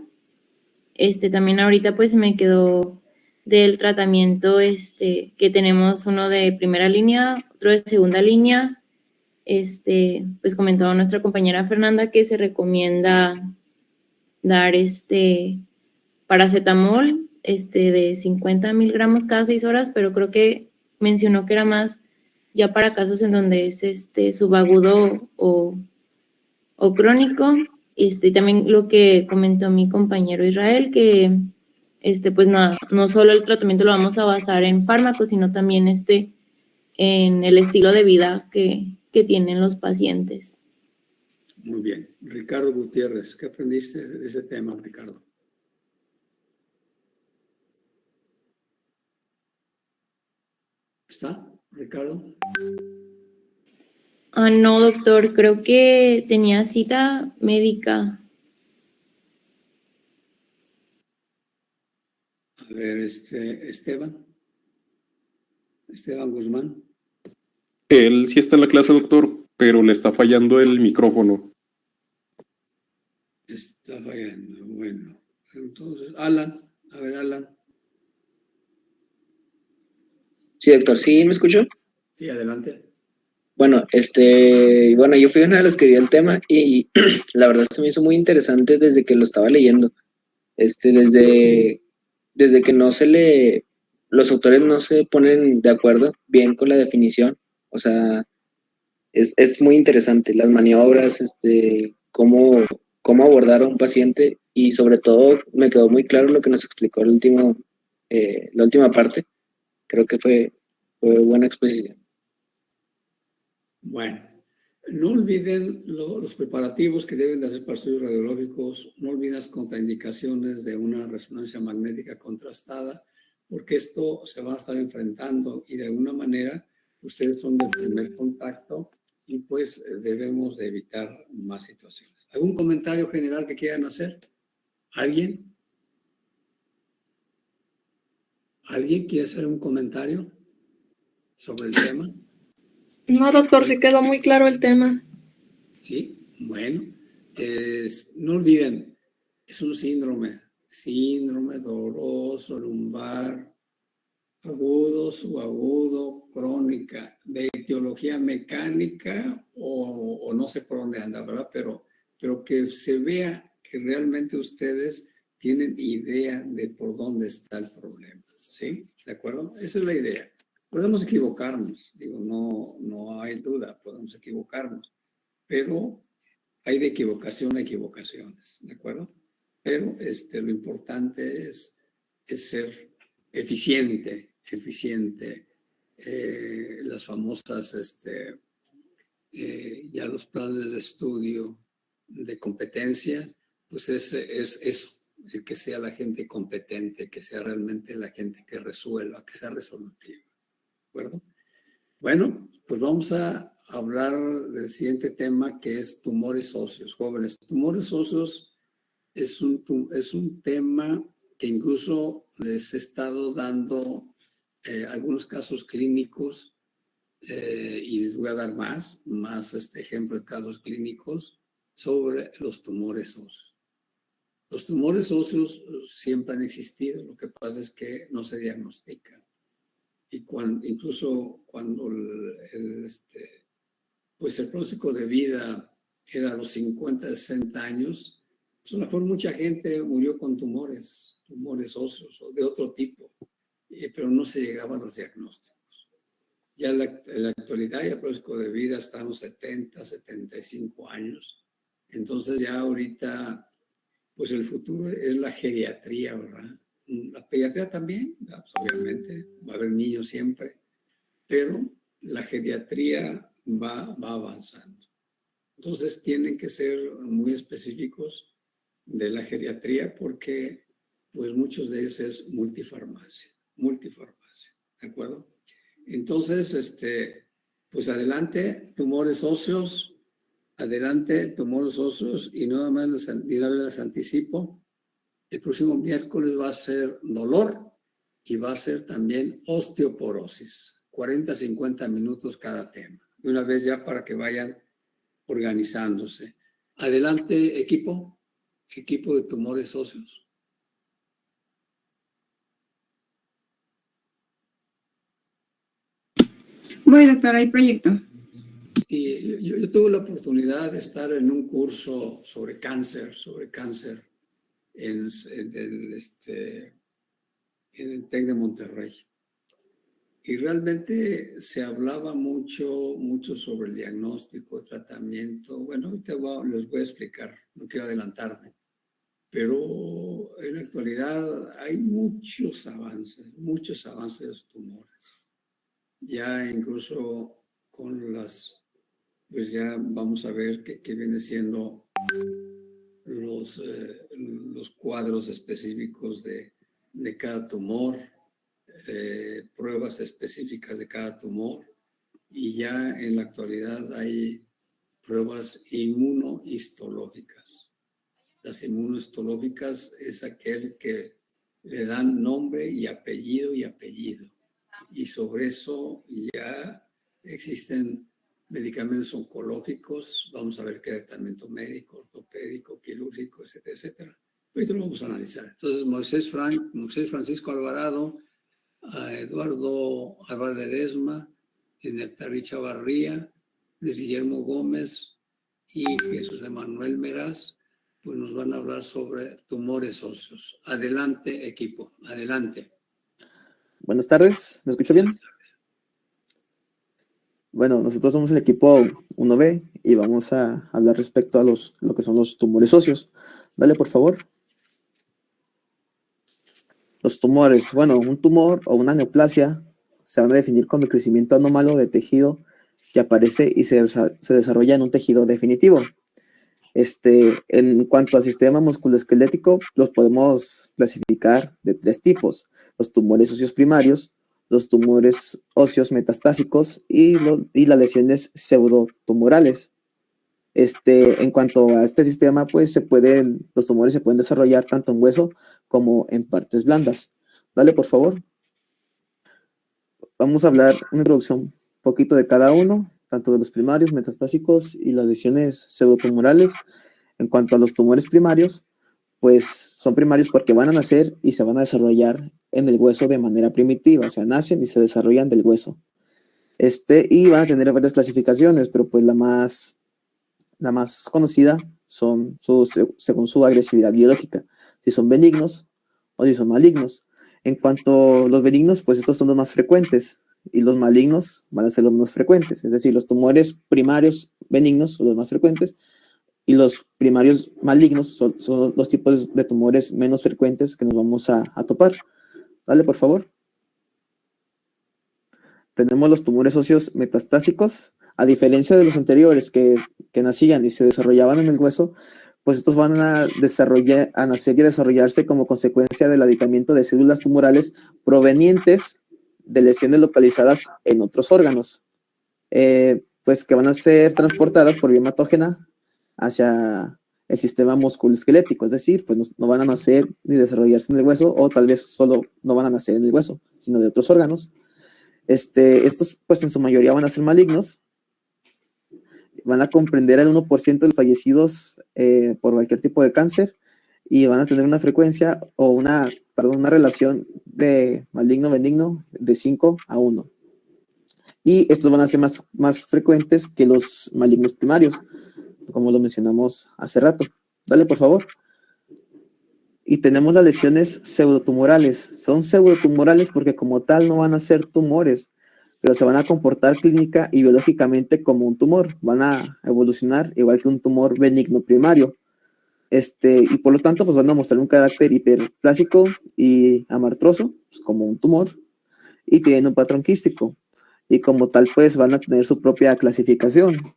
Speaker 5: También ahorita pues me quedó del tratamiento que tenemos uno de primera línea, otro de segunda línea. Pues comentaba nuestra compañera Fernanda que se recomienda dar paracetamol de 50 miligramos cada 6 horas, pero creo que mencionó que era más ya para casos en donde es subagudo o crónico. También lo que comentó mi compañero Israel, que pues no solo el tratamiento lo vamos a basar en fármacos, sino también en el estilo de vida que tienen los pacientes.
Speaker 2: Muy bien. Ricardo Gutiérrez, ¿qué aprendiste de ese tema, Ricardo? ¿Está, Ricardo?
Speaker 5: No, doctor, creo que tenía cita médica.
Speaker 2: A ver, Esteban Guzmán.
Speaker 6: Él sí está en la clase, doctor, pero le está fallando el micrófono.
Speaker 2: Está fallando, bueno. Entonces, Alan, a ver, Alan.
Speaker 7: Sí, doctor, ¿sí me escuchó?
Speaker 2: Sí, adelante.
Speaker 7: Bueno, yo fui uno de los que dio el tema y la verdad se me hizo muy interesante desde que lo estaba leyendo. Desde que los autores no se ponen de acuerdo bien con la definición. O sea, es muy interesante las maniobras, cómo abordar a un paciente y sobre todo me quedó muy claro lo que nos explicó la última parte. Creo que fue buena exposición.
Speaker 2: Bueno, no olviden los preparativos que deben de hacer para estudios radiológicos, no olviden las contraindicaciones de una resonancia magnética contrastada, porque esto se va a estar enfrentando y de alguna manera ustedes son del primer contacto y pues debemos de evitar más situaciones. ¿Algún comentario general que quieran hacer? ¿Alguien? ¿Alguien quiere hacer un comentario sobre el tema?
Speaker 8: No, doctor, sí quedó muy claro el tema.
Speaker 2: Sí, bueno, no olviden, es un síndrome doloroso, lumbar, agudo, subagudo, crónica, de etiología mecánica o no sé por dónde anda, ¿verdad? Pero que se vea que realmente ustedes tienen idea de por dónde está el problema, ¿sí? ¿De acuerdo? Esa es la idea. Podemos equivocarnos, digo, no hay duda, podemos equivocarnos, pero hay de equivocación a equivocaciones, ¿de acuerdo? Pero lo importante es ser eficiente, las famosas, ya los planes de estudio de competencias, pues es eso, que sea la gente competente, que sea realmente la gente que resuelva, que sea resolutiva, ¿de acuerdo? Bueno, pues vamos a hablar del siguiente tema que es tumores óseos, jóvenes. Tumores óseos es un tema que incluso les he estado dando algunos casos clínicos y les voy a dar más ejemplo de casos clínicos sobre los tumores óseos. Los tumores óseos siempre han existido, lo que pasa es que no se diagnostican. Y incluso cuando pues el pronóstico de vida era a los 50, 60 años, pues a lo mejor mucha gente murió con tumores óseos o de otro tipo, pero no se llegaban a los diagnósticos. Ya en la actualidad ya el pronóstico de vida está en los 70, 75 años. Entonces ya ahorita, pues el futuro es la geriatría, ¿verdad? La pediatría también, pues obviamente, va a haber niños siempre, pero la geriatría va avanzando. Entonces tienen que ser muy específicos de la geriatría porque pues muchos de ellos es multifarmacia, ¿de acuerdo? Entonces, pues adelante, tumores óseos, y nada más les anticipo, el próximo miércoles va a ser dolor y va a ser también osteoporosis. 40, 50 minutos cada tema. De una vez ya para que vayan organizándose. Adelante, equipo de tumores óseos.
Speaker 3: Voy, doctor, hay proyecto.
Speaker 2: Y yo tuve la oportunidad de estar en un curso sobre cáncer en el TEC de Monterrey. Y realmente se hablaba mucho sobre el diagnóstico, tratamiento. Bueno, ahorita les voy a explicar, no quiero adelantarme. Pero en la actualidad hay muchos avances de los tumores. Ya incluso con pues ya vamos a ver qué viene siendo los cuadros específicos de cada tumor, pruebas específicas de cada tumor, y ya en la actualidad hay pruebas inmunohistológicas. Las inmunohistológicas es aquel que le dan nombre y apellido. Y sobre eso ya existen medicamentos oncológicos, vamos a ver qué tratamiento médico, ortopédico, quirúrgico, etcétera, etcétera. Ahorita lo vamos a analizar. Entonces, Moisés Francisco Alvarado, a Eduardo Álvarez Ledesma, Nectarí Chavarría, Luis Guillermo Gómez y Jesús Emanuel Meraz, pues nos van a hablar sobre tumores óseos. Adelante, equipo, adelante.
Speaker 9: Buenas tardes, ¿me escucho bien? Bueno, nosotros somos el equipo 1B y vamos a hablar respecto a lo que son los tumores óseos. Dale, por favor. Los tumores. Bueno, un tumor o una neoplasia se van a definir como el crecimiento anómalo de tejido que aparece y se desarrolla en un tejido definitivo. En cuanto al sistema musculoesquelético, los podemos clasificar de 3 tipos: los tumores óseos primarios, los tumores óseos metastásicos y las lesiones pseudotumorales. En cuanto a este sistema, pues los tumores se pueden desarrollar tanto en hueso como en partes blandas. Dale, por favor. Vamos a hablar una introducción un poquito de cada uno, tanto de los primarios, metastásicos y las lesiones pseudotumorales. En cuanto a los tumores primarios, pues son primarios porque van a nacer y se van a desarrollar en el hueso de manera primitiva, o sea, nacen y se desarrollan del hueso. Y van a tener varias clasificaciones, pero pues la más conocida son según su agresividad biológica, si son benignos o si son malignos. En cuanto a los benignos, pues estos son los más frecuentes y los malignos van a ser los menos frecuentes, es decir, los tumores primarios benignos son los más frecuentes y los primarios malignos son los tipos de tumores menos frecuentes que nos vamos a topar. Dale, por favor. Tenemos los tumores óseos metastásicos. A diferencia de los anteriores que nacían y se desarrollaban en el hueso, pues estos van a nacer y desarrollarse como consecuencia del aditamiento de células tumorales provenientes de lesiones localizadas en otros órganos, pues que van a ser transportadas por vía hematógena hacia el sistema musculoesquelético, es decir, pues no van a nacer ni desarrollarse en el hueso, o tal vez solo no van a nacer en el hueso, sino de otros órganos. Estos, pues en su mayoría van a ser malignos, van a comprender el 1% de los fallecidos por cualquier tipo de cáncer y van a tener una frecuencia o una relación de maligno-benigno de 5 a 1. Y estos van a ser más frecuentes que los malignos primarios, como lo mencionamos hace rato. Dale, por favor. Y tenemos las lesiones pseudotumorales. Son pseudotumorales porque como tal no van a ser tumores, pero se van a comportar clínica y biológicamente como un tumor. Van a evolucionar igual que un tumor benigno primario. Y por lo tanto, pues van a mostrar un carácter hiperplásico y amartroso, pues como un tumor, y tienen un patrón quístico. Y como tal, pues van a tener su propia clasificación.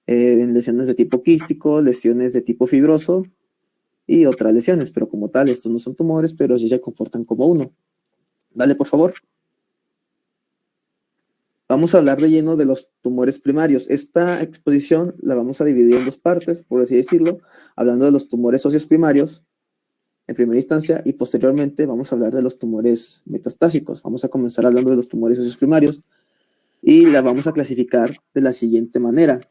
Speaker 9: En lesiones de tipo quístico, lesiones de tipo fibroso y otras lesiones, pero como tal, estos no son tumores, pero sí se comportan como uno. Dale, por favor. Vamos a hablar de lleno de los tumores primarios. Esta exposición la vamos a dividir en 2 partes, por así decirlo, hablando de los tumores óseos primarios en primera instancia y posteriormente vamos a hablar de los tumores metastásicos. Vamos a comenzar hablando de los tumores óseos primarios y la vamos a clasificar de la siguiente manera.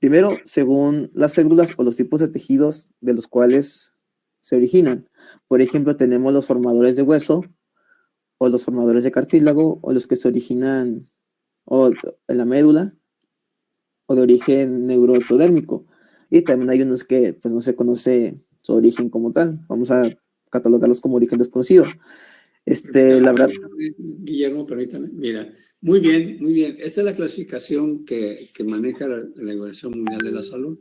Speaker 9: Primero, según las células o los tipos de tejidos de los cuales se originan. Por ejemplo, tenemos los formadores de hueso, o los formadores de cartílago, o los que se originan o en la médula, o de origen neuroectodérmico. Y también hay unos que pues, no se conoce su origen como tal. Vamos a catalogarlos como origen desconocido. La verdad...
Speaker 2: Guillermo, permítame. Mira, muy bien, muy bien. Esta es la clasificación que maneja la Organización Mundial de la Salud.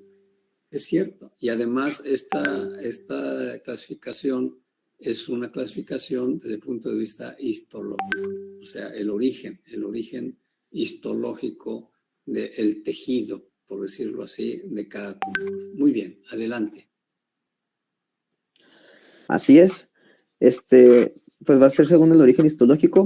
Speaker 2: Es cierto. Y además esta clasificación es una clasificación desde el punto de vista histológico. O sea, el origen histológico del tejido, por decirlo así, de cada tumor. Muy bien, adelante.
Speaker 9: Así es. Pues va a ser según el origen histológico.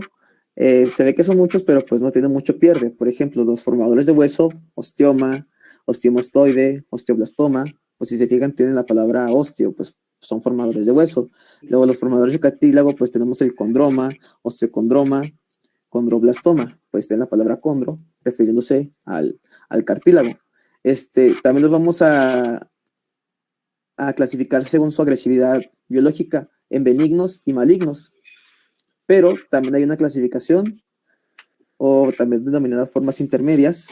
Speaker 9: Se ve que son muchos, pero pues no tiene mucho pierde. Por ejemplo, los formadores de hueso, osteoma, osteomastoide, osteoblastoma, pues si se fijan tienen la palabra osteo, pues son formadores de hueso. Luego los formadores de cartílago, pues tenemos el condroma, osteocondroma, condroblastoma, pues tiene la palabra condro, refiriéndose al cartílago. También los vamos a clasificar según su agresividad biológica en benignos y malignos. Pero también hay una clasificación, o también denominadas formas intermedias.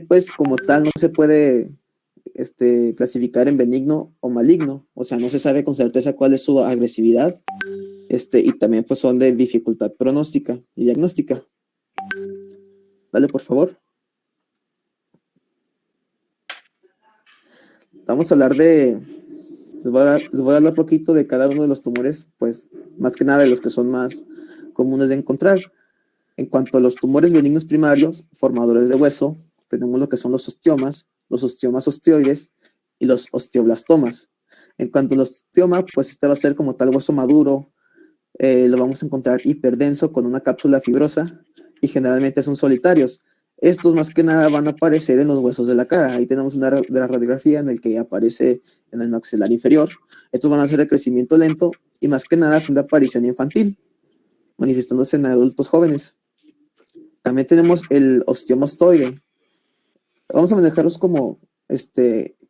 Speaker 9: Pues como tal no se puede clasificar en benigno o maligno, o sea, no se sabe con certeza cuál es su agresividad, y también pues son de dificultad pronóstica y diagnóstica. Dale, por favor. Vamos a hablar les voy a hablar un poquito de cada uno de los tumores, pues más que nada de los que son más comunes de encontrar. En cuanto a los tumores benignos primarios, formadores de hueso, tenemos lo que son los ostiomas osteoides y los osteoblastomas. En cuanto a los osteomas, pues va a ser como tal hueso maduro, lo vamos a encontrar hiperdenso con una cápsula fibrosa y generalmente son solitarios. Estos más que nada van a aparecer en los huesos de la cara. Ahí tenemos una de la radiografía en el que aparece en el maxilar inferior. Estos van a ser de crecimiento lento y más que nada son de aparición infantil, manifestándose en adultos jóvenes. También tenemos el osteomastoide. Vamos a manejarlos como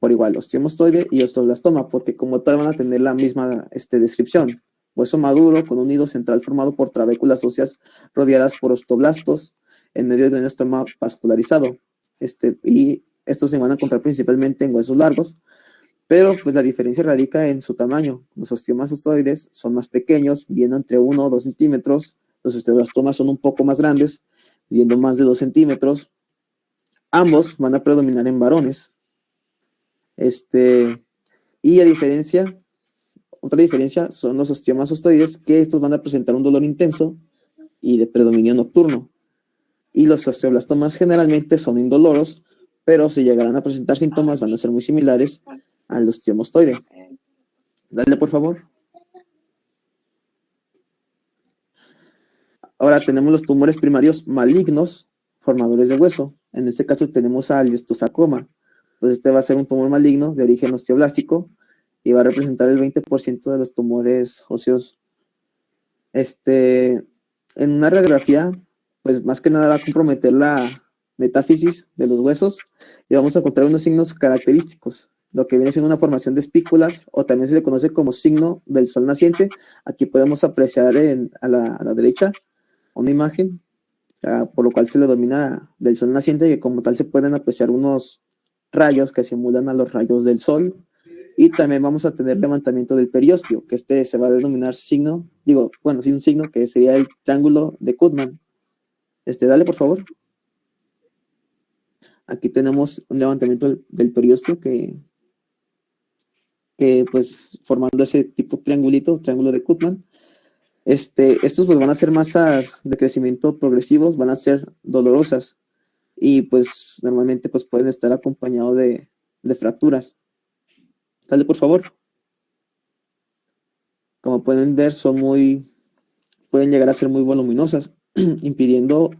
Speaker 9: por igual, osteomastoide y osteoblastoma, porque como tal van a tener la misma descripción. Hueso maduro con un nido central formado por trabéculas óseas rodeadas por osteoblastos en medio de un estroma vascularizado. Y estos se van a encontrar principalmente en huesos largos, pero pues la diferencia radica en su tamaño. Los osteomastoides son más pequeños, midiendo entre 1 o 2 centímetros. Los osteoblastomas son un poco más grandes, midiendo más de 2 centímetros. Ambos van a predominar en varones. Y otra diferencia son los osteomastoides, que estos van a presentar un dolor intenso y de predominio nocturno. Y los osteoblastomas generalmente son indoloros, pero si llegarán a presentar síntomas van a ser muy similares al osteomastoide. Dale, por favor. Ahora tenemos los tumores primarios malignos, formadores de hueso. En este caso tenemos al osteosarcoma. Pues va a ser un tumor maligno de origen osteoblástico y va a representar el 20% de los tumores óseos. En una radiografía, pues más que nada va a comprometer la metáfisis de los huesos y vamos a encontrar unos signos característicos, lo que viene siendo una formación de espículas, o también se le conoce como signo del sol naciente. Aquí podemos apreciar a la derecha una imagen, por lo cual se le denomina del sol naciente, y como tal se pueden apreciar unos rayos que simulan a los rayos del sol. Y también vamos a tener levantamiento del periósteo, que se va a denominar signo, un signo que sería el triángulo de Koopman. Dale, por favor. Aquí tenemos un levantamiento del periósteo que pues formando ese tipo triángulo de Koopman. Estos pues van a ser masas de crecimiento progresivos, van a ser dolorosas y pues normalmente pues pueden estar acompañados de fracturas. Dale, por favor. Como pueden ver, pueden llegar a ser muy voluminosas, impidiendo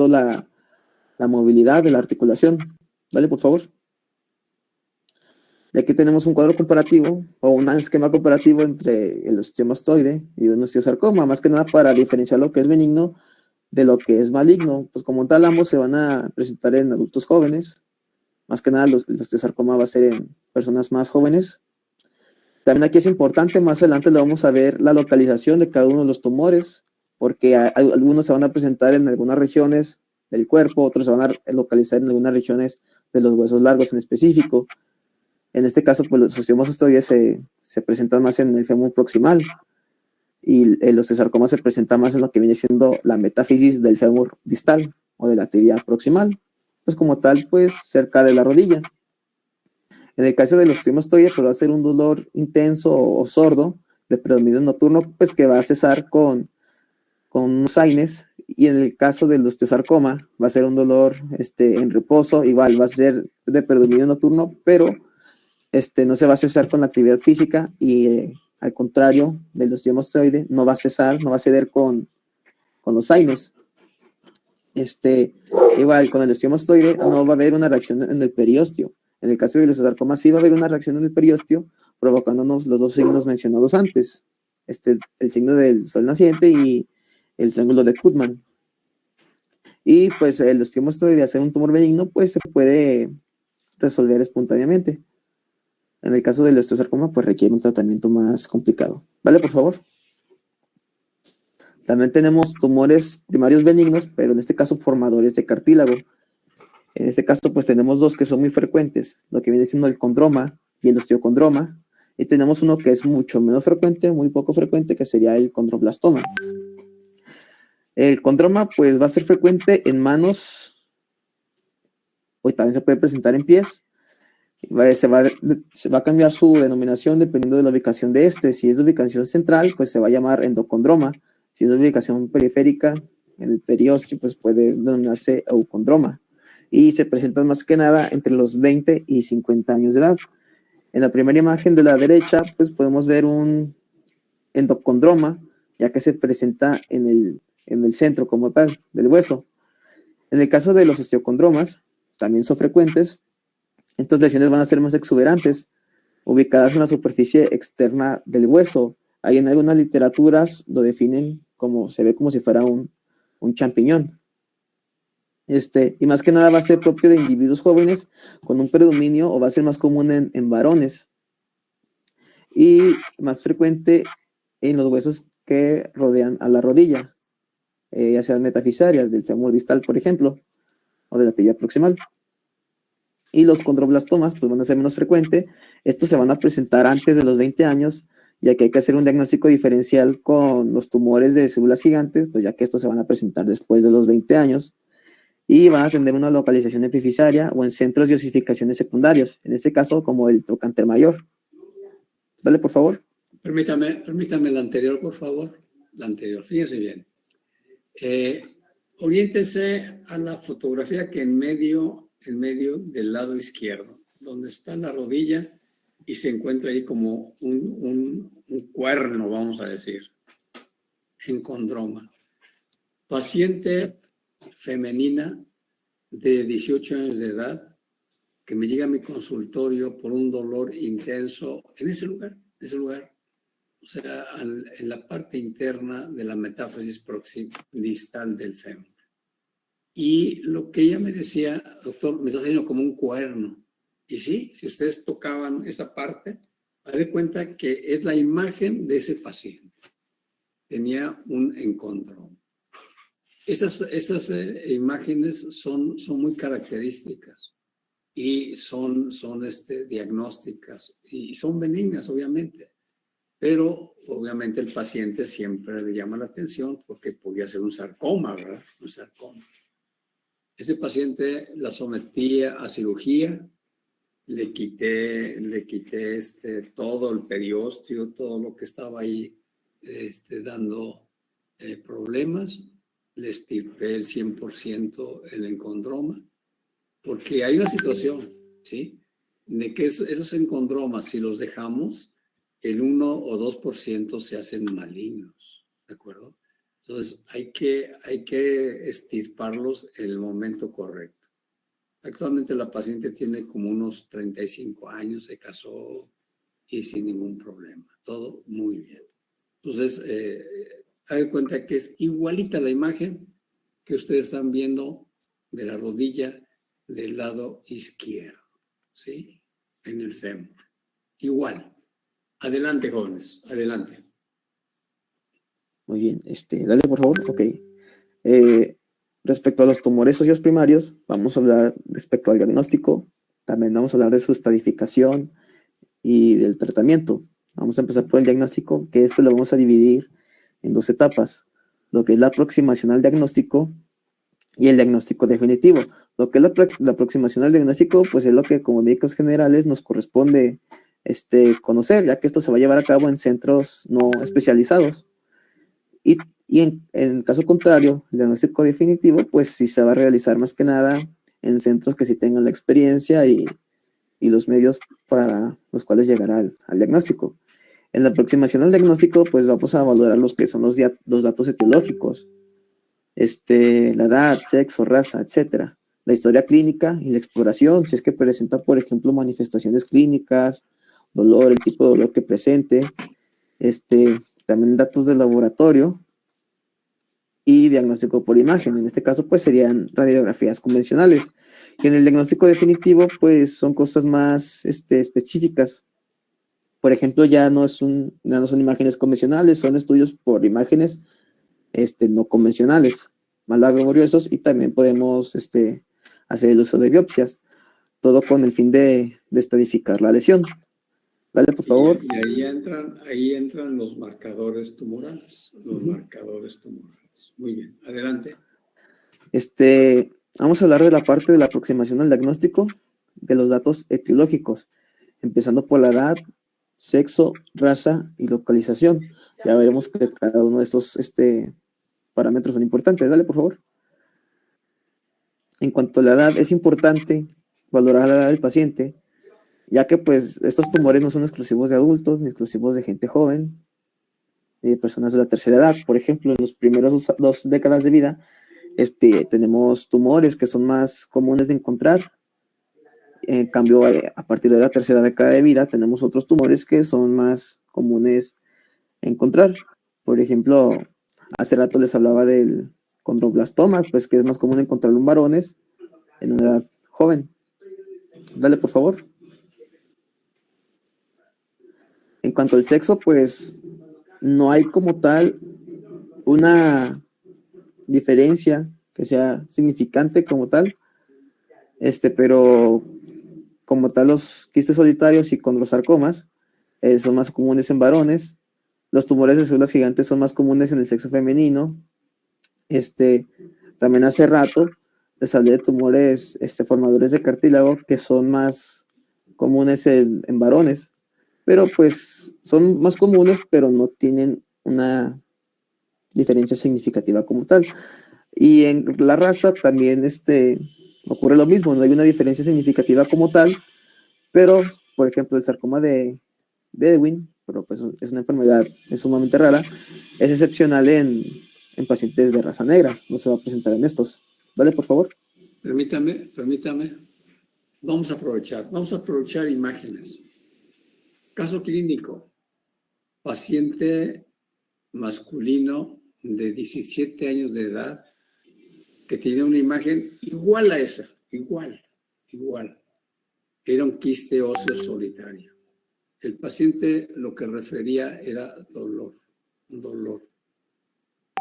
Speaker 9: la movilidad de la articulación. Dale, por favor. Y aquí tenemos un cuadro comparativo o un esquema comparativo entre el osteomastoide y un osteosarcoma, más que nada para diferenciar lo que es benigno de lo que es maligno. Pues como tal, ambos se van a presentar en adultos jóvenes. Más que nada, el osteosarcoma va a ser en personas más jóvenes. También aquí es importante, más adelante le vamos a ver la localización de cada uno de los tumores, porque algunos se van a presentar en algunas regiones del cuerpo, otros se van a localizar en algunas regiones de los huesos largos en específico. En este caso, pues los osteomastoides se presentan más en el fémur proximal y el osteosarcoma se presenta más en lo que viene siendo la metáfisis del fémur distal o de la tibia proximal, pues como tal, pues cerca de la rodilla. En el caso del osteomastoide, pues va a ser un dolor intenso o sordo de predominio nocturno, pues que va a cesar con unos AINES, y en el caso del osteosarcoma va a ser un dolor en reposo, igual va a ser de predominio nocturno, pero no se va a cesar con la actividad física y al contrario del osteomastoide no va a ceder con los AINES. Igual con el osteomastoide no va a haber una reacción en el periósteo. En el caso del osteosarcoma sí va a haber una reacción en el periósteo provocándonos los dos signos mencionados antes, el signo del sol naciente y el triángulo de Koopman. Y pues el osteoma de hacer un tumor benigno, pues se puede resolver espontáneamente. En el caso del osteosarcoma, pues requiere un tratamiento más complicado. ¿Vale, por favor? También tenemos tumores primarios benignos, pero en este caso formadores de cartílago. En este caso, pues tenemos dos que son muy frecuentes, lo que viene siendo el condroma y el osteocondroma. Y tenemos uno que es mucho menos frecuente, muy poco frecuente, que sería el condroblastoma. El condroma, pues va a ser frecuente en manos, o también se puede presentar en pies. Se va a cambiar su denominación dependiendo de la ubicación de este. Si es de ubicación central, pues se va a llamar endocondroma. Si es de ubicación periférica, en el periósteo, pues puede denominarse eucondroma. Y se presentan más que nada entre los 20 y 50 años de edad. En la primera imagen de la derecha, pues podemos ver un endocondroma, ya que se presenta en el centro como tal del hueso. En el caso de los osteocondromas, también son frecuentes. Estas lesiones van a ser más exuberantes, ubicadas en la superficie externa del hueso. Hay en algunas literaturas lo definen como, se ve como si fuera un champiñón. Y más que nada va a ser propio de individuos jóvenes con un predominio, o va a ser más común en varones. Y más frecuente en los huesos que rodean a la rodilla, ya sean metafisarias del fémur distal, por ejemplo, o de la tibia proximal. Y los condroblastomas pues van a ser menos frecuentes. Estos se van a presentar antes de los 20 años, ya que hay que hacer un diagnóstico diferencial con los tumores de células gigantes, pues ya que estos se van a presentar después de los 20 años y van a tener una localización epifisaria o en centros de osificaciones secundarios, en este caso como el trocánter mayor. Dale, por favor.
Speaker 2: Permítame la anterior, por favor. La anterior, fíjense bien. Oriéntense a la fotografía que en medio del lado izquierdo, donde está la rodilla y se encuentra ahí como un cuerno, vamos a decir, en condroma. Paciente femenina de 18 años de edad que me llega a mi consultorio por un dolor intenso en ese lugar, o sea, en la parte interna de la metáfisis distal del fémur. Y lo que ella me decía, doctor, me está saliendo como un cuerno. Y sí, si ustedes tocaban esa parte, haz de cuenta que es la imagen de ese paciente. Tenía un encondroma. Esas imágenes son muy características y son diagnósticas y son benignas, obviamente. Pero obviamente el paciente siempre le llama la atención porque podía ser un sarcoma, ¿verdad? Un sarcoma. Ese paciente la sometía a cirugía, le quité todo el periósteo, todo lo que estaba ahí dando problemas, le estirpé el 100% el encondroma, porque hay una situación, ¿sí? De que esos encondromas, si los dejamos, el 1 o 2% se hacen malignos, ¿de acuerdo? Entonces, hay que estirparlos en el momento correcto. Actualmente la paciente tiene como unos 35 años, se casó y sin ningún problema. Todo muy bien. Entonces, hagan cuenta que es igualita la imagen que ustedes están viendo de la rodilla del lado izquierdo, ¿sí? En el fémur. Igual. Adelante, jóvenes. Adelante.
Speaker 9: Muy bien, dale por favor, ok. Respecto a los tumores óseos primarios, vamos a hablar respecto al diagnóstico, también vamos a hablar de su estadificación y del tratamiento. Vamos a empezar por el diagnóstico, que lo vamos a dividir en dos etapas, lo que es la aproximación al diagnóstico y el diagnóstico definitivo. Lo que es la aproximación al diagnóstico, pues es lo que como médicos generales nos corresponde conocer, ya que esto se va a llevar a cabo en centros no especializados. Y en caso contrario, el diagnóstico definitivo, pues sí se va a realizar más que nada en centros que sí tengan la experiencia y los medios para los cuales llegar al diagnóstico. En la aproximación al diagnóstico, pues vamos a valorar los que son los datos etiológicos, la edad, sexo, raza, etcétera. La historia clínica y la exploración, si es que presenta, por ejemplo, manifestaciones clínicas dolor, el tipo de dolor que presente, también datos de laboratorio y diagnóstico por imagen. En este caso, pues serían radiografías convencionales. Y en el diagnóstico definitivo, pues son cosas más específicas. Por ejemplo, ya no son imágenes convencionales, son estudios por imágenes no convencionales, más laboriosos, y también podemos hacer el uso de biopsias, todo con el fin de estadificar la lesión. Dale, por favor.
Speaker 2: Y ahí entran los marcadores tumorales. Muy bien, adelante.
Speaker 9: Vamos a hablar de la parte de la aproximación al diagnóstico de los datos etiológicos, empezando por la edad, sexo, raza y localización. Ya veremos que cada uno de estos parámetros son importantes. Dale, por favor. En cuanto a la edad, es importante valorar la edad del paciente, ya que pues estos tumores no son exclusivos de adultos ni exclusivos de gente joven ni de personas de la tercera edad. Por ejemplo, en los primeros dos décadas de vida tenemos tumores que son más comunes de encontrar. En cambio, a partir de la tercera década de vida tenemos otros tumores que son más comunes de encontrar. Por ejemplo, hace rato les hablaba del condroblastoma, pues que es más común encontrarlo en varones en una edad joven. Dale, por favor. En cuanto al sexo, pues no hay como tal una diferencia que sea significante como tal, pero como tal los quistes solitarios y condrosarcomas son más comunes en varones. Los tumores de células gigantes son más comunes en el sexo femenino. También hace rato les hablé de tumores formadores de cartílago que son más comunes en varones, pero pues son más comunes, pero no tienen una diferencia significativa como tal. Y en la raza también ocurre lo mismo, no hay una diferencia significativa como tal, pero por ejemplo el sarcoma de Ewing, pero pues es una enfermedad sumamente rara, es excepcional en pacientes de raza negra, no se va a presentar en estos. Dale, por favor.
Speaker 2: Permítame. Vamos a aprovechar imágenes. Caso clínico, paciente masculino de 17 años de edad que tiene una imagen igual a esa, igual. Era un quiste óseo solitario. El paciente lo que refería era dolor.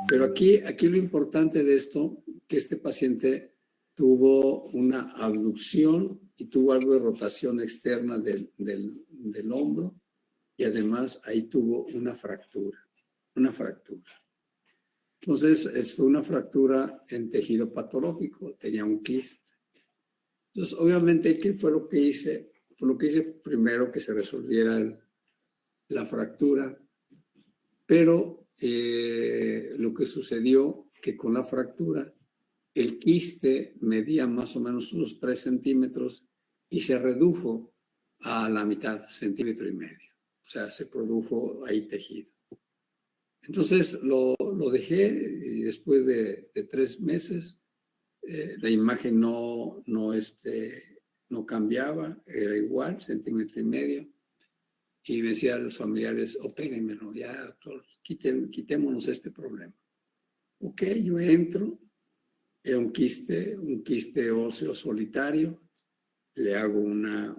Speaker 2: Pero aquí lo importante de esto, que este paciente tuvo una abducción y tuvo algo de rotación externa del hombro, y además ahí tuvo una fractura. Entonces, fue una fractura en tejido patológico, tenía un quiste. Entonces, obviamente, ¿qué fue lo que hice? Pues lo que hice primero, que se resolviera la fractura, pero lo que sucedió, que con la fractura, el quiste medía más o menos unos 3 centímetros y se redujo a la mitad, 1,5 centímetros. O sea, se produjo ahí tejido. Entonces lo dejé y después de 3 meses la imagen no cambiaba, era igual, 1,5 centímetros. Y me decían los familiares, opérenmelo, ya, doctor, quitémonos este problema. Ok, yo entro, era un quiste óseo solitario, le hago una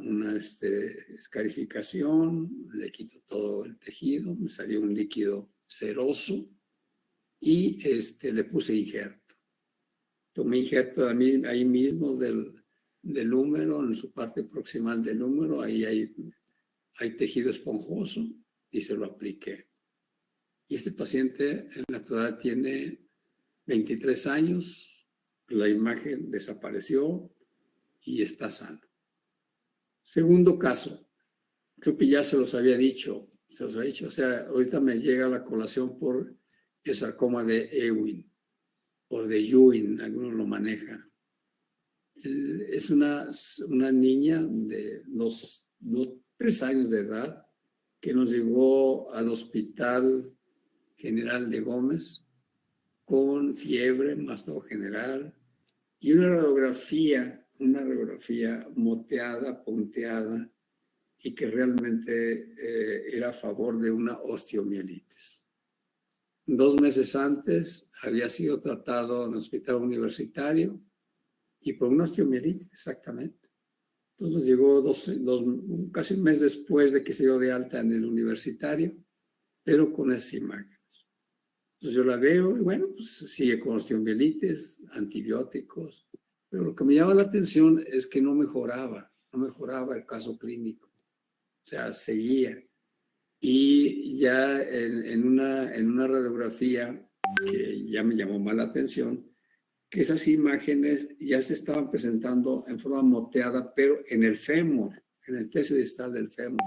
Speaker 2: escarificación, le quito todo el tejido, me salió un líquido ceroso y le puse injerto. Tomé injerto ahí mismo del húmero, en su parte proximal del húmero, ahí hay tejido esponjoso y se lo apliqué. Y este paciente en la actualidad tiene 23 años, la imagen desapareció y está sano. Segundo caso, creo que ya se los había dicho, o sea, ahorita me llega la colación por el sarcoma de Ewing o de Ewing, algunos lo manejan. Es una niña de 3 años de edad que nos llegó al Hospital General de Gómez con fiebre, mastado general y una radiografía moteada, punteada, y que realmente era a favor de una osteomielitis. 2 meses antes había sido tratado en un hospital universitario y por una osteomielitis, exactamente. Entonces llegó casi un mes después de que se dio de alta en el universitario, pero con esas imágenes. Entonces yo la veo y bueno, pues sigue con osteomielitis, antibióticos, pero lo que me llama la atención es que no mejoraba el caso clínico. O sea, seguía. Y ya en una radiografía que ya me llamó más la atención, que esas imágenes ya se estaban presentando en forma moteada, pero en el fémur, en el tercio distal del fémur.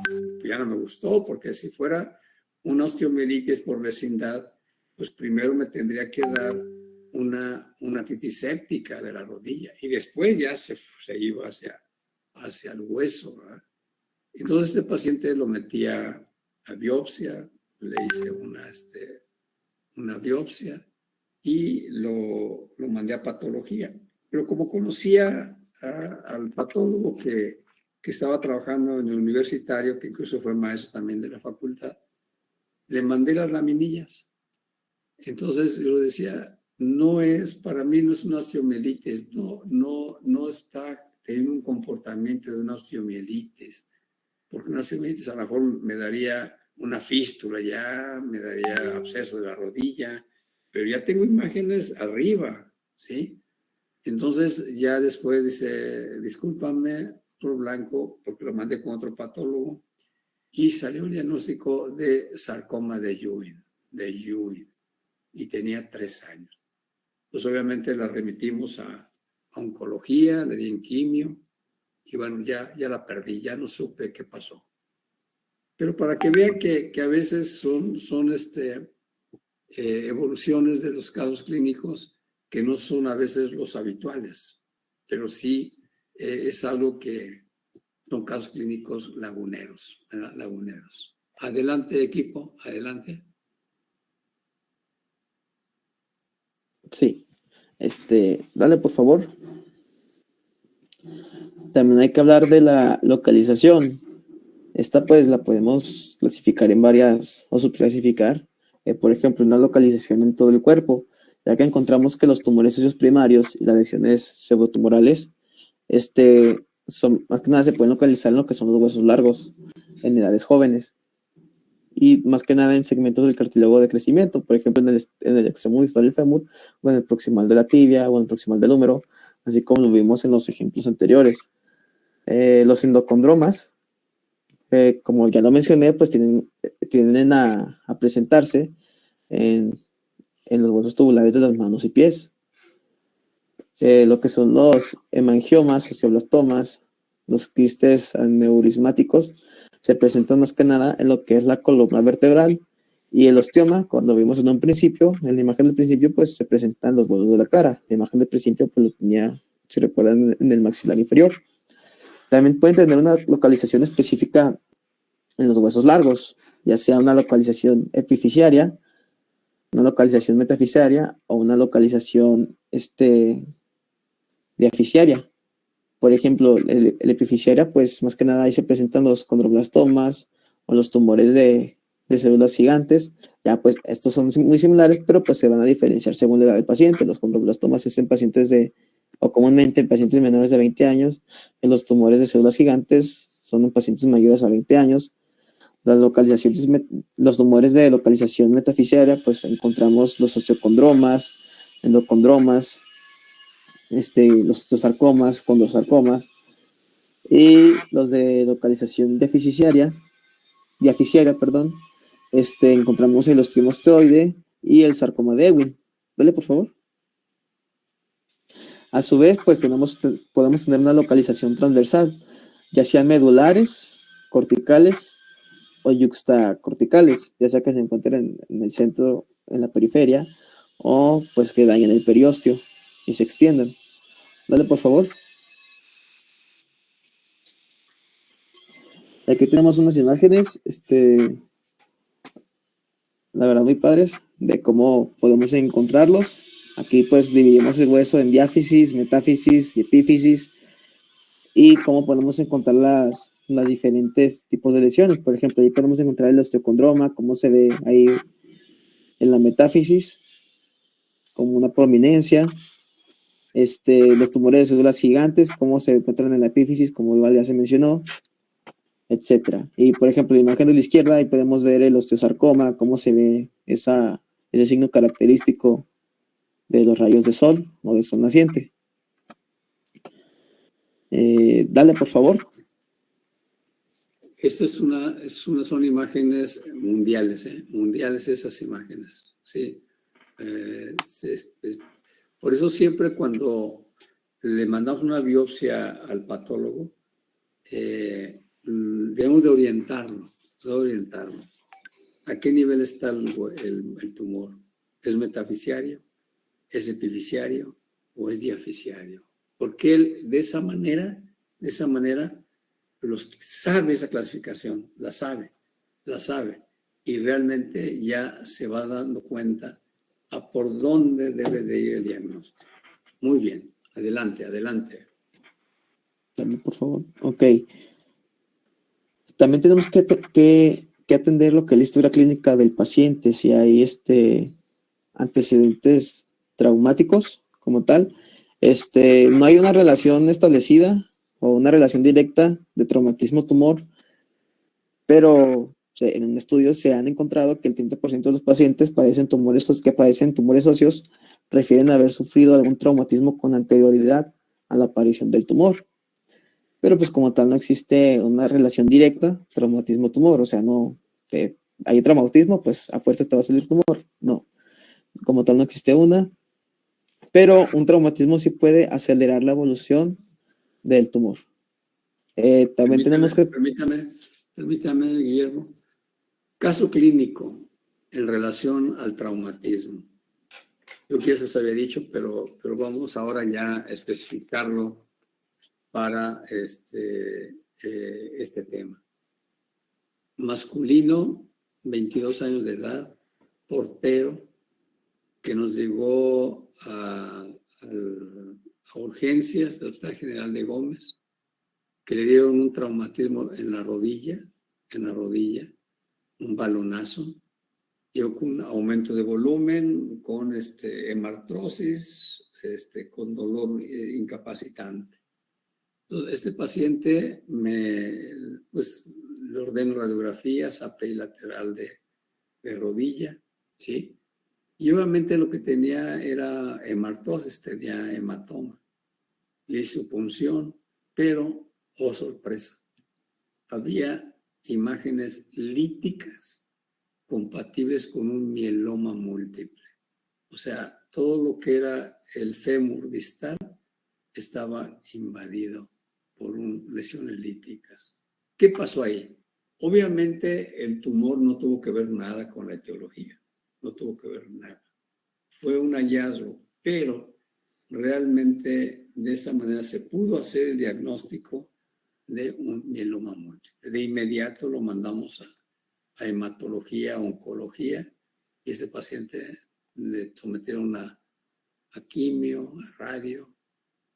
Speaker 2: Ya no me gustó, porque si fuera una osteomielitis por vecindad, pues primero me tendría que dar una titis séptica de la rodilla y después ya se iba hacia el hueso, ¿verdad? Entonces este paciente lo metía a biopsia, le hice una biopsia y lo mandé a patología. Pero como conocía al patólogo que estaba trabajando en el universitario, que incluso fue maestro también de la facultad, le mandé las laminillas. Entonces yo le decía, para mí no es una osteomielitis, no está teniendo un comportamiento de una osteomielitis, porque una osteomielitis a lo mejor me daría una fístula ya, me daría absceso de la rodilla, pero ya tengo imágenes arriba, ¿sí? Entonces ya después dice, discúlpame, doctor Blanco, porque lo mandé con otro patólogo, y salió el diagnóstico de sarcoma de Ewing, y tenía 3 años. Pues obviamente la remitimos a oncología, le di en quimio, y bueno, ya la perdí, ya no supe qué pasó. Pero para que vean que a veces son evoluciones de los casos clínicos que no son a veces los habituales, pero sí es algo que son casos clínicos laguneros, ¿verdad? Laguneros. Adelante, equipo, adelante.
Speaker 9: Sí. Dale, por favor. También hay que hablar de la localización. Esta pues la podemos clasificar en varias o subclasificar. Por ejemplo, una localización en todo el cuerpo, ya que encontramos que los tumores óseos primarios y las lesiones pseudotumorales, más que nada se pueden localizar en lo que son los huesos largos en edades jóvenes y más que nada en segmentos del cartílago de crecimiento, por ejemplo en el extremo distal del fémur o en el proximal de la tibia o en el proximal del húmero, así como lo vimos en los ejemplos anteriores. Los endocondromas, como ya lo mencioné, pues tienden a presentarse en los huesos tubulares de las manos y pies. Lo que son los hemangiomas, osteoblastomas, los quistes aneurismáticos, se presentan más que nada en lo que es la columna vertebral, y el osteoma, cuando vimos en un principio, en la imagen del principio, pues se presentan los huesos de la cara. La imagen del principio, pues lo tenía, si recuerdan, en el maxilar inferior. También pueden tener una localización específica en los huesos largos, ya sea una localización epifisiaria, una localización metafisiaria o una localización diafisiaria. Por ejemplo, el epifisiaria, pues más que nada ahí se presentan los condroblastomas o los tumores de células gigantes. Ya pues estos son muy similares, pero pues se van a diferenciar según la edad del paciente. Los condroblastomas es en pacientes o comúnmente en pacientes menores de 20 años. Los tumores de células gigantes son en pacientes mayores a 20 años. Los tumores de localización metafisiaria, pues encontramos los osteocondromas, endocondromas, los osteosarcomas, condrosarcomas, y los de localización diafisiaria, encontramos el osteomosteoide y el sarcoma de Ewing. Dale, por favor. A su vez, pues podemos tener una localización transversal, ya sean medulares, corticales o yuxtacorticales, ya sea que se encuentren en el centro, en la periferia, o pues que dañen el periósteo y se extiendan. Dale, por favor. Aquí tenemos unas imágenes, la verdad muy padres, de cómo podemos encontrarlos. Aquí pues dividimos el hueso en diáfisis, metáfisis y epífisis. y cómo podemos encontrar las diferentes tipos de lesiones. Por ejemplo, ahí podemos encontrar el osteocondroma, cómo se ve ahí en la metáfisis, como una prominencia. Los tumores de células gigantes, cómo se encuentran en la epífisis, como igual ya se mencionó, etcétera. Y por ejemplo, la imagen de la izquierda, ahí podemos ver el osteosarcoma, cómo se ve ese signo característico de los rayos de sol o de sol naciente. Dale, por favor.
Speaker 2: Esta son imágenes mundiales, mundiales esas imágenes, ¿sí? Por eso siempre cuando le mandamos una biopsia al patólogo, debemos de orientarlo. ¿A qué nivel está el tumor? ¿Es metafisiario? ¿Es epifisiario? ¿O es diafisiario? Porque él de esa manera, sabe esa clasificación, la sabe, y realmente ya se va dando cuenta a por dónde debe de ir el diagnóstico. Muy bien, adelante.
Speaker 9: Dame, por favor. Ok. También tenemos que atender lo que es la historia clínica del paciente, si hay antecedentes traumáticos como tal. No hay una relación establecida o una relación directa de traumatismo-tumor, pero en un estudio se han encontrado que el 30% de los pacientes que padecen tumores óseos refieren a haber sufrido algún traumatismo con anterioridad a la aparición del tumor. Pero pues como tal no existe una relación directa traumatismo-tumor, o sea, no hay traumatismo, pues a fuerza te va a salir tumor. No, como tal no existe una, pero un traumatismo sí puede acelerar la evolución del tumor. También tenemos que...
Speaker 2: Permítame, Guillermo. Caso clínico en relación al traumatismo. Yo que eso se había dicho, pero vamos ahora ya a especificarlo para este tema. Masculino, 22 años de edad, portero, que nos llegó a urgencias del Hospital General de Gómez, que le dieron un traumatismo en la rodilla, un balonazo, y con un aumento de volumen, con hemartrosis, con dolor incapacitante. Entonces, este paciente le ordeno radiografías, API lateral de rodilla, ¿sí? Y obviamente lo que tenía era hemartosis, tenía hematoma. Le hizo punción, pero, oh sorpresa, había imágenes líticas compatibles con un mieloma múltiple. O sea, todo lo que era el fémur distal estaba invadido por lesiones líticas. ¿Qué pasó ahí? Obviamente el tumor no tuvo que ver nada con la etiología, no tuvo que ver nada. Fue un hallazgo, pero realmente de esa manera se pudo hacer el diagnóstico de un mieloma múltiple. De inmediato lo mandamos a hematología, oncología, y ese paciente le sometieron a quimio, a radio,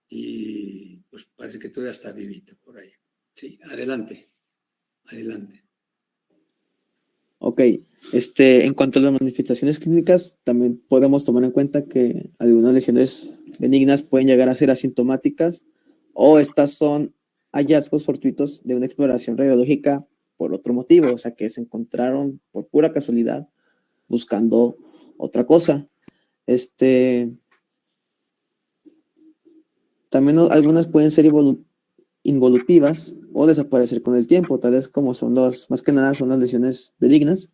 Speaker 2: y pues parece que todavía está vivito por ahí. Sí, adelante.
Speaker 9: Ok, en cuanto a las manifestaciones clínicas, también podemos tomar en cuenta que algunas lesiones benignas pueden llegar a ser asintomáticas, o estas son hallazgos fortuitos de una exploración radiológica por otro motivo, o sea, que se encontraron por pura casualidad buscando otra cosa. También algunas pueden ser involutivas o desaparecer con el tiempo, tales como más que nada son las lesiones benignas.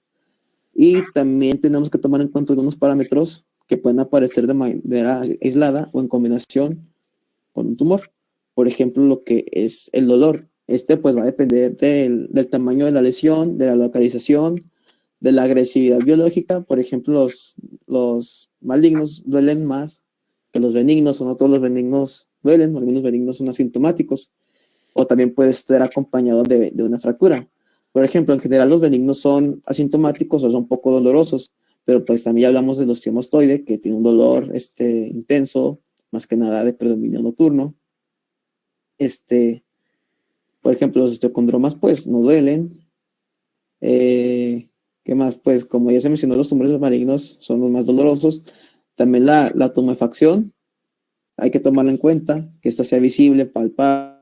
Speaker 9: Y también tenemos que tomar en cuenta algunos parámetros que pueden aparecer de manera aislada o en combinación con un tumor. Por ejemplo, lo que es el dolor. Pues va a depender del tamaño de la lesión, de la localización, de la agresividad biológica. Por ejemplo, los malignos duelen más que los benignos, o no todos los benignos duelen, algunos benignos son asintomáticos, o también puede estar acompañado de una fractura. Por ejemplo, en general los benignos son asintomáticos o son poco dolorosos, pero pues también hablamos del osteomastoide, que tiene un dolor intenso, más que nada de predominio nocturno. Por ejemplo, los osteocondromas pues no duelen. ¿Qué más? Pues como ya se mencionó, los tumores malignos son los más dolorosos. También la tumefacción, hay que tomarla en cuenta, que esta sea visible, palpable,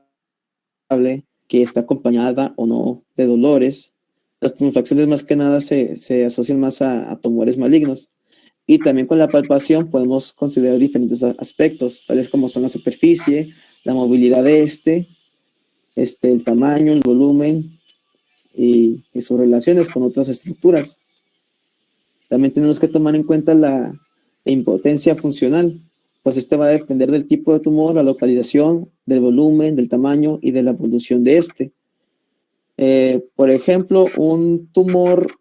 Speaker 9: que está acompañada o no de dolores. Las tumefacciones más que nada se asocian más a tumores malignos. Y también con la palpación podemos considerar diferentes aspectos, tales como son la superficie, la movilidad de el tamaño, el volumen y sus relaciones con otras estructuras. También tenemos que tomar en cuenta la impotencia funcional, pues va a depender del tipo de tumor, la localización, del volumen, del tamaño y de la evolución de por ejemplo, un tumor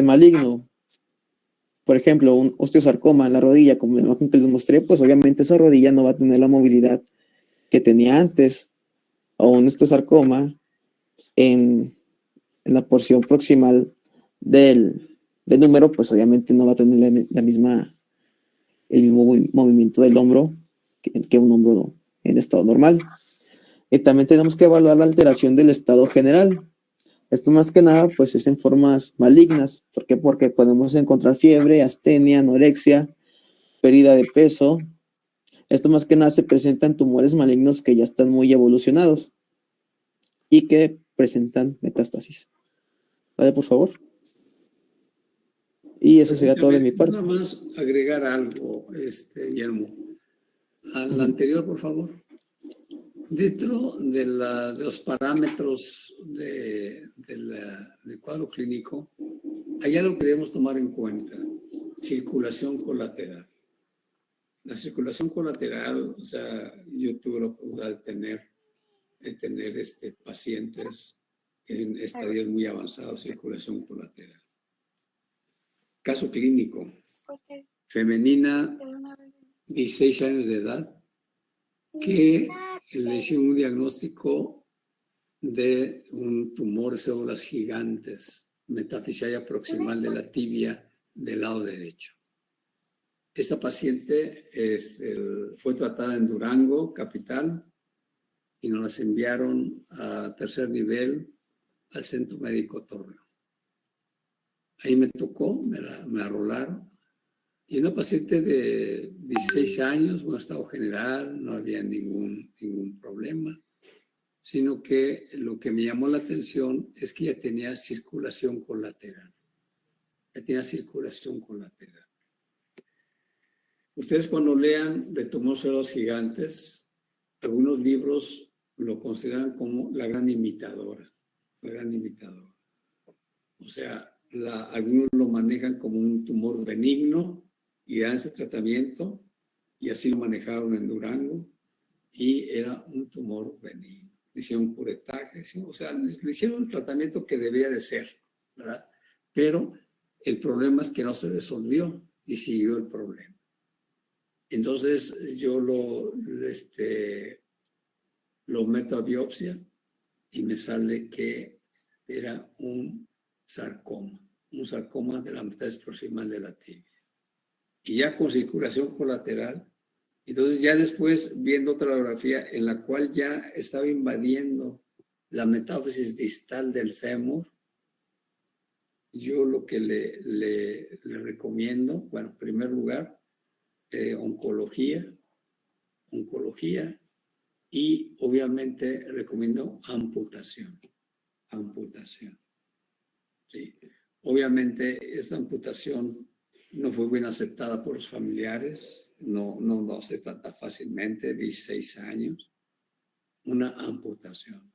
Speaker 9: maligno, por ejemplo, un osteosarcoma en la rodilla, como la imagen que les mostré, pues obviamente esa rodilla no va a tener la movilidad que tenía antes, o un osteosarcoma en la porción proximal del número, pues obviamente no va a tener el mismo movimiento del hombro que un hombro en estado normal. Y también tenemos que evaluar la alteración del estado general. Esto más que nada pues es en formas malignas. ¿Por qué? Porque podemos encontrar fiebre, astenia, anorexia, pérdida de peso. Esto más que nada se presenta en tumores malignos que ya están muy evolucionados y que presentan metástasis. ¿Vale, por favor? Y eso sería todo de mi parte.
Speaker 2: Nada más agregar algo, Guillermo. Al anterior, por favor. Dentro de los parámetros del cuadro clínico, hay algo que debemos tomar en cuenta: circulación colateral. La circulación colateral, o sea, yo tuve la oportunidad de tener pacientes en estadios muy avanzados, circulación colateral. Caso clínico: femenina, 16 años de edad, que le hicieron un diagnóstico de un tumor de células gigantes, metafisaria proximal de la tibia del lado derecho. Esta paciente fue tratada en Durango, capital, y nos las enviaron a tercer nivel al Centro Médico Torreón. Ahí me tocó, me arrolaron. Y una paciente de 16 años, buen estado general, no había ningún problema, sino que lo que me llamó la atención es que ella tenía circulación colateral. Ustedes cuando lean de tumor células gigantes, algunos libros lo consideran como la gran imitadora. O sea, algunos lo manejan como un tumor benigno y dan ese tratamiento, y así lo manejaron en Durango, y era un tumor benigno. Le hicieron un curetaje, o sea, le hicieron el tratamiento que debía de ser, ¿verdad? Pero el problema es que no se resolvió y siguió el problema. Entonces yo lo meto a biopsia y me sale que era un sarcoma de la metástasis proximal de la tibia. Y ya con circulación colateral. Entonces ya después, viendo otra radiografía en la cual ya estaba invadiendo la metáfisis distal del fémur, yo lo que le recomiendo, bueno, en primer lugar, oncología, y obviamente recomiendo amputación. Sí. Obviamente esta amputación no fue bien aceptada por los familiares, no se trata fácilmente, 16 años, una amputación.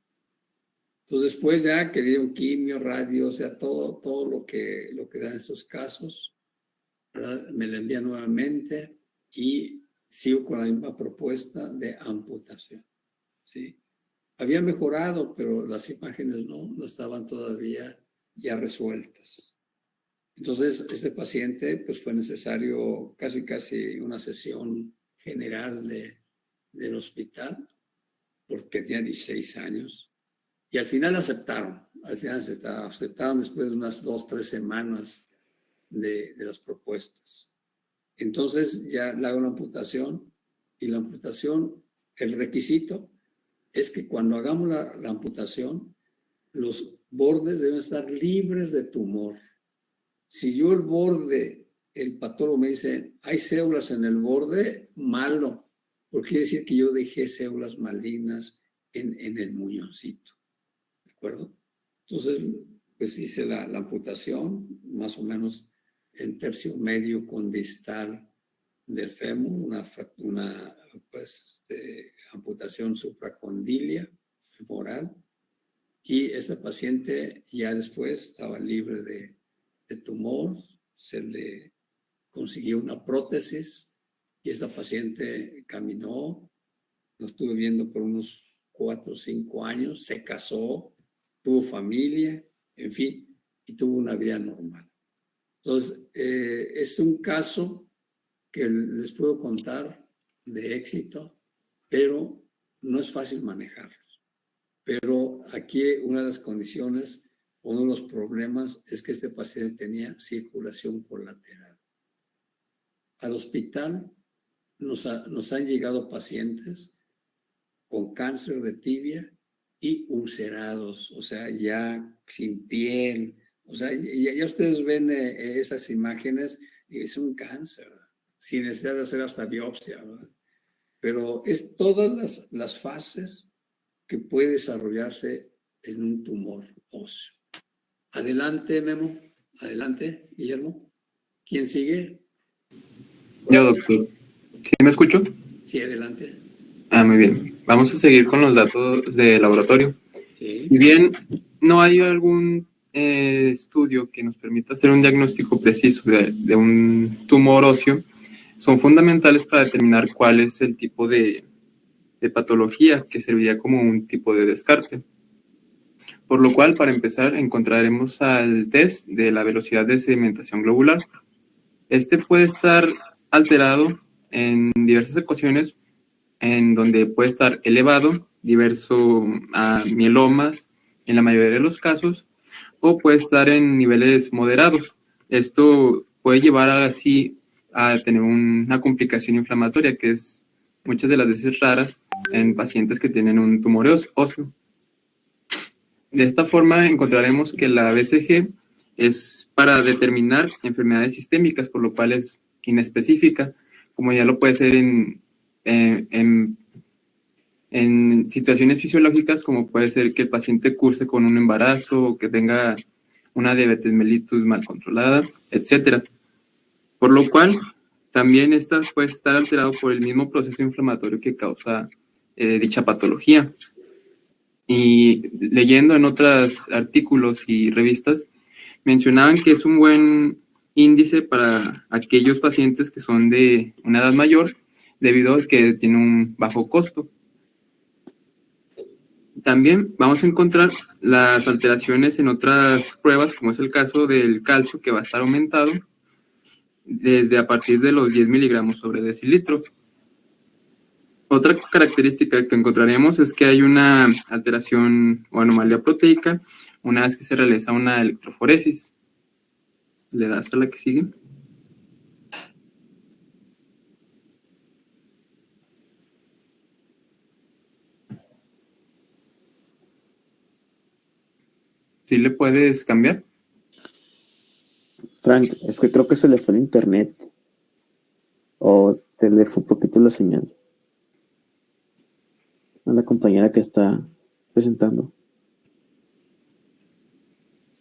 Speaker 2: Entonces después ya que dieron quimio, radio, o sea, todo lo que dan estos casos, ¿verdad? Me la envían nuevamente y sigo con la misma propuesta de amputación, ¿sí? Había mejorado, pero las imágenes no estaban todavía ya resueltas. Entonces, este paciente, pues fue necesario casi una sesión general del hospital, porque tenía 16 años, y al final aceptaron después de unas 2-3 semanas de las propuestas. Entonces, ya le hago la amputación, y la amputación, el requisito es que cuando hagamos la amputación, los bordes deben estar libres de tumor. Si yo el borde, el patólogo me dice, hay células en el borde, malo, porque quiere decir que yo dejé células malignas en el muñoncito, ¿de acuerdo? Entonces, pues hice la amputación, más o menos en tercio medio con distal del fémur, una amputación supracondilia femoral, y esa paciente ya después estaba libre de tumor, se le consiguió una prótesis y esa paciente caminó, lo estuve viendo por unos 4 o 5 años, se casó, tuvo familia, en fin, y tuvo una vida normal. Entonces, es un caso que les puedo contar de éxito, pero no es fácil manejarlo. Pero aquí una de las condiciones, uno de los problemas es que este paciente tenía circulación colateral. Al hospital nos han llegado pacientes con cáncer de tibia y ulcerados, o sea, ya sin piel. O sea, ya ustedes ven esas imágenes y es un cáncer, sin necesidad de hacer hasta biopsia, ¿verdad? Pero es todas las fases que puede desarrollarse en un tumor óseo. Adelante, Memo. Adelante, Guillermo. ¿Quién sigue?
Speaker 10: Yo, doctor. ¿Sí me escucho?
Speaker 2: Sí, adelante.
Speaker 10: Muy bien. Vamos a seguir con los datos de laboratorio.
Speaker 2: Sí.
Speaker 10: Si bien no hay algún estudio que nos permita hacer un diagnóstico preciso de un tumor óseo, son fundamentales para determinar cuál es el tipo de patología que serviría como un tipo de descarte. Por lo cual, para empezar, encontraremos al test de la velocidad de sedimentación globular. Este puede estar alterado en diversas ecuaciones, en donde puede estar elevado, diverso a mielomas en la mayoría de los casos, o puede estar en niveles moderados. Esto puede llevar así a tener una complicación inflamatoria, que es muchas de las veces raras en pacientes que tienen un tumor óseo. De esta forma encontraremos que la BCG es para determinar enfermedades sistémicas, por lo cual es inespecífica, como ya lo puede ser en situaciones fisiológicas, como puede ser que el paciente curse con un embarazo o que tenga una diabetes mellitus mal controlada, etc. Por lo cual, también esta puede estar alterado por el mismo proceso inflamatorio que causa dicha patología. Y leyendo en otros artículos y revistas, mencionaban que es un buen índice para aquellos pacientes que son de una edad mayor, debido a que tiene un bajo costo. También vamos a encontrar las alteraciones en otras pruebas, como es el caso del calcio, que va a estar aumentado desde a partir de los 10 miligramos sobre decilitro. Otra característica que encontraremos es que hay una alteración o anomalía proteica una vez que se realiza una electroforesis. ¿Le das a la que sigue? ¿Sí le puedes cambiar?
Speaker 9: Frank, es que creo que se le fue el internet. O se le fue un poquito la señal a la compañera que está presentando.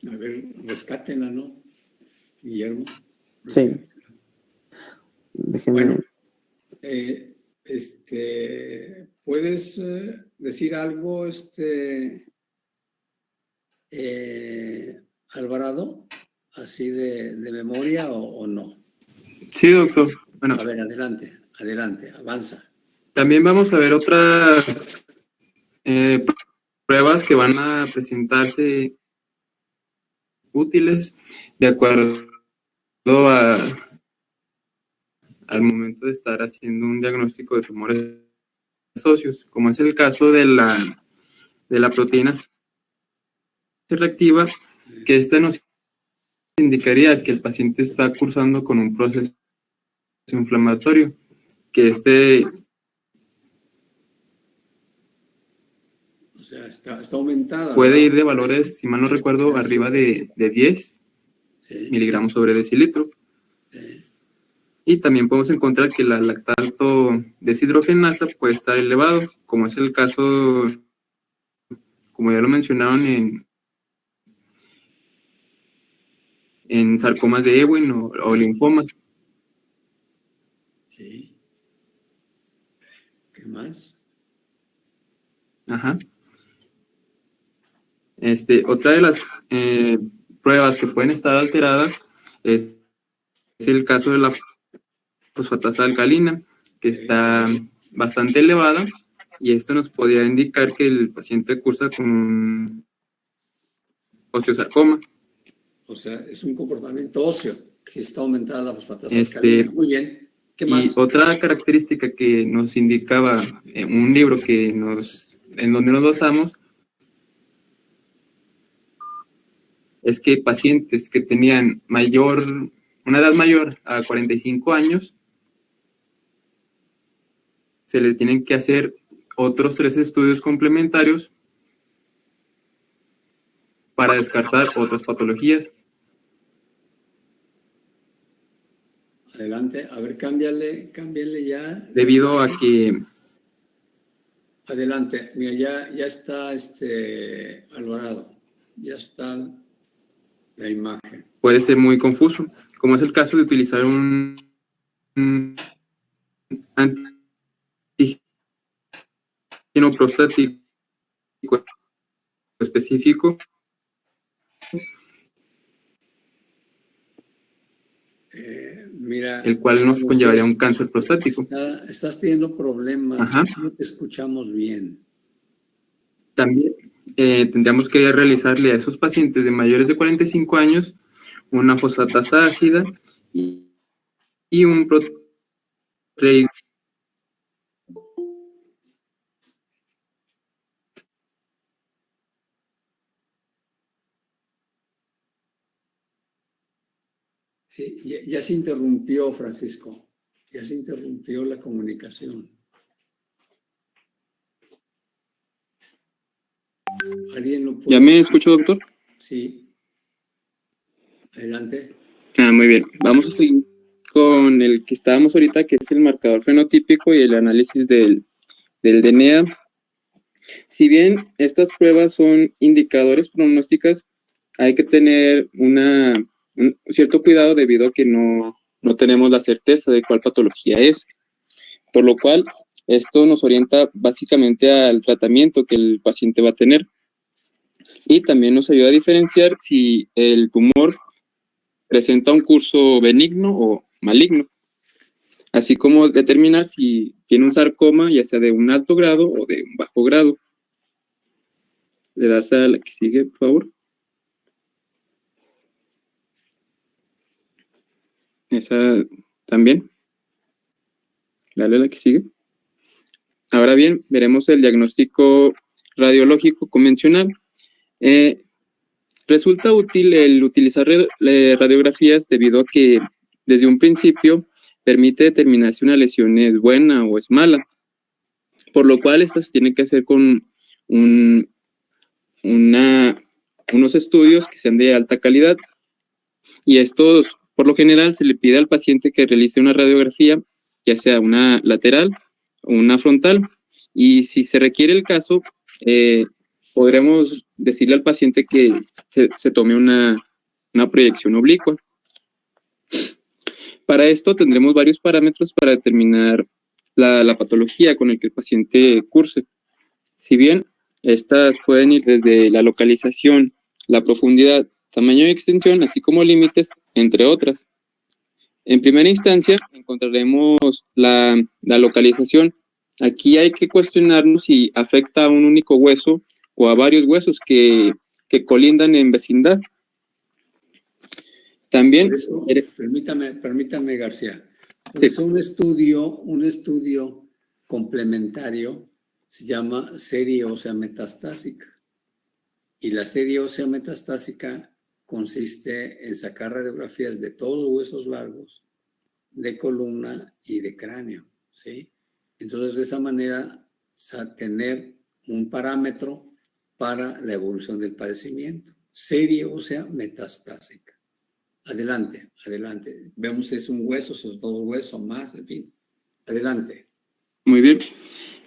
Speaker 2: A ver, rescátenla, ¿no? Guillermo.
Speaker 9: Sí. Déjenme.
Speaker 2: Bueno, ¿puedes decir algo, Alvarado, así de memoria o no?
Speaker 10: Sí, doctor. Bueno,
Speaker 2: a ver, adelante, avanza.
Speaker 10: También vamos a ver otras pruebas que van a presentarse útiles de acuerdo al momento de estar haciendo un diagnóstico de tumores óseos, como es el caso de la proteína C reactiva, que esta nos indicaría que el paciente está cursando con un proceso inflamatorio, que
Speaker 2: está aumentada.
Speaker 10: Puede
Speaker 2: ¿verdad?
Speaker 10: ir de valores, si mal no recuerdo, arriba de 10 miligramos sobre decilitro. Y también podemos encontrar que la lactato deshidrogenasa puede estar elevado, como es el caso, como ya lo mencionaron, en sarcomas de Ewing o linfomas.
Speaker 2: Sí. ¿Qué más?
Speaker 10: Ajá. Otra de las pruebas que pueden estar alteradas es el caso de la fosfatasa alcalina, que está bastante elevada, y esto nos podría indicar que el paciente cursa con un osteosarcoma.
Speaker 2: O sea, es un comportamiento óseo, si está aumentada la fosfatasa alcalina. Muy bien. ¿Qué más?
Speaker 10: Y otra característica que nos indicaba un libro en donde nos basamos es que pacientes que tenían una edad mayor a 45 años se le tienen que hacer otros 3 estudios complementarios para descartar otras patologías.
Speaker 2: Adelante, a ver, cámbiale ya.
Speaker 10: Debido a que...
Speaker 2: Adelante, mira, ya está Alvarado, ya está la imagen.
Speaker 10: Puede ser muy confuso, como es el caso de utilizar un antígeno prostático específico.
Speaker 2: Mira,
Speaker 10: el cual nos conllevaría un cáncer prostático.
Speaker 2: Estás teniendo problemas.
Speaker 10: Ajá.
Speaker 2: No te escuchamos bien.
Speaker 10: También tendríamos que realizarle a esos pacientes de mayores de 45 años una fosfatasa ácida y un triglicéridos.
Speaker 2: Sí, ya se interrumpió, Francisco. Ya se interrumpió la comunicación. ¿Alguien lo puede?
Speaker 10: ¿Ya me escuchó, doctor?
Speaker 2: Sí. Adelante.
Speaker 10: Muy bien. Vamos a seguir con el que estábamos ahorita, que es el marcador fenotípico y el análisis del DNA. Si bien estas pruebas son indicadores pronósticas, hay que tener un cierto cuidado debido a que no tenemos la certeza de cuál patología es. Por lo cual, esto nos orienta básicamente al tratamiento que el paciente va a tener. Y también nos ayuda a diferenciar si el tumor presenta un curso benigno o maligno, así como determinar si tiene un sarcoma, ya sea de un alto grado o de un bajo grado. ¿Le das a la que sigue, por favor? Esa también. Dale a la que sigue. Ahora bien, veremos el diagnóstico radiológico convencional. Resulta útil el utilizar radiografías debido a que desde un principio permite determinar si una lesión es buena o es mala, por lo cual estas se tienen que hacer con unos estudios que sean de alta calidad, y estos, por lo general, se le pide al paciente que realice una radiografía, ya sea una lateral o una frontal, y si se requiere el caso, podremos decirle al paciente que se tome una proyección oblicua. Para esto tendremos varios parámetros para determinar la patología con el que el paciente curse. Si bien estas pueden ir desde la localización, la profundidad, tamaño y extensión, así como límites, entre otras. En primera instancia, encontraremos la localización. Aquí hay que cuestionarnos si afecta a un único hueso o a varios huesos que colindan en vecindad. También...
Speaker 2: Eso, permítame, García. Por
Speaker 10: Sí.
Speaker 2: eso un estudio complementario se llama serie ósea metastásica. Y la serie ósea metastásica consiste en sacar radiografías de todos los huesos largos, de columna y de cráneo, ¿sí? Entonces, de esa manera, tener un parámetro para la evolución del padecimiento, serie ósea metastásica. Adelante, adelante. Vemos si es un hueso, si es dos huesos, más, en fin. Adelante.
Speaker 10: Muy bien.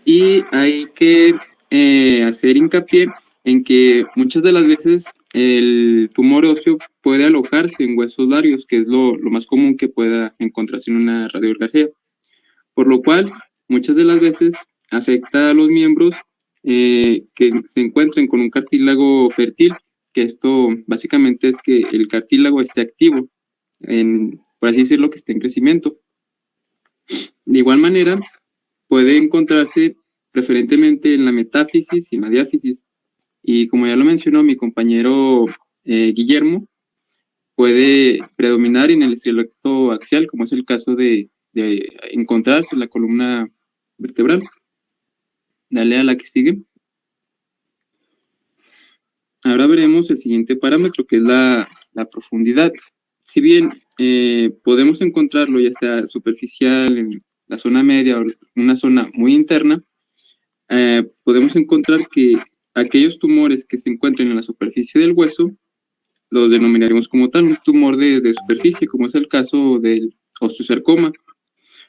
Speaker 10: Y hay que hacer hincapié en que muchas de las veces el tumor óseo puede alojarse en huesos largos, que es lo más común que pueda encontrarse en una radiografía. Por lo cual, muchas de las veces afecta a los miembros que se encuentren con un cartílago fértil, que esto básicamente es que el cartílago esté activo, por así decirlo, que esté en crecimiento. De igual manera, puede encontrarse preferentemente en la metáfisis y en la diáfisis. Y como ya lo mencionó mi compañero Guillermo, puede predominar en el esqueleto axial, como es el caso de encontrarse en la columna vertebral. Dale a la que sigue. Ahora veremos el siguiente parámetro, que es la profundidad. Si bien podemos encontrarlo ya sea superficial, en la zona media o una zona muy interna, podemos encontrar que aquellos tumores que se encuentran en la superficie del hueso los denominaremos como tal un tumor de superficie, como es el caso del osteosarcoma.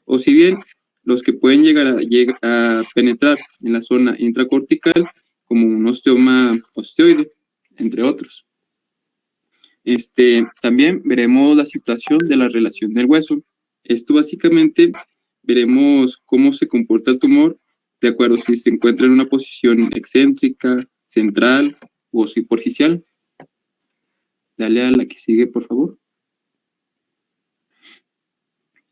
Speaker 10: O si bien los que pueden llegar a penetrar en la zona intracortical, como un osteoma osteoide, entre otros. También veremos la situación de la relación del hueso. Esto básicamente veremos cómo se comporta el tumor de acuerdo si se encuentra en una posición excéntrica, central o superficial. Dale a la que sigue, por favor.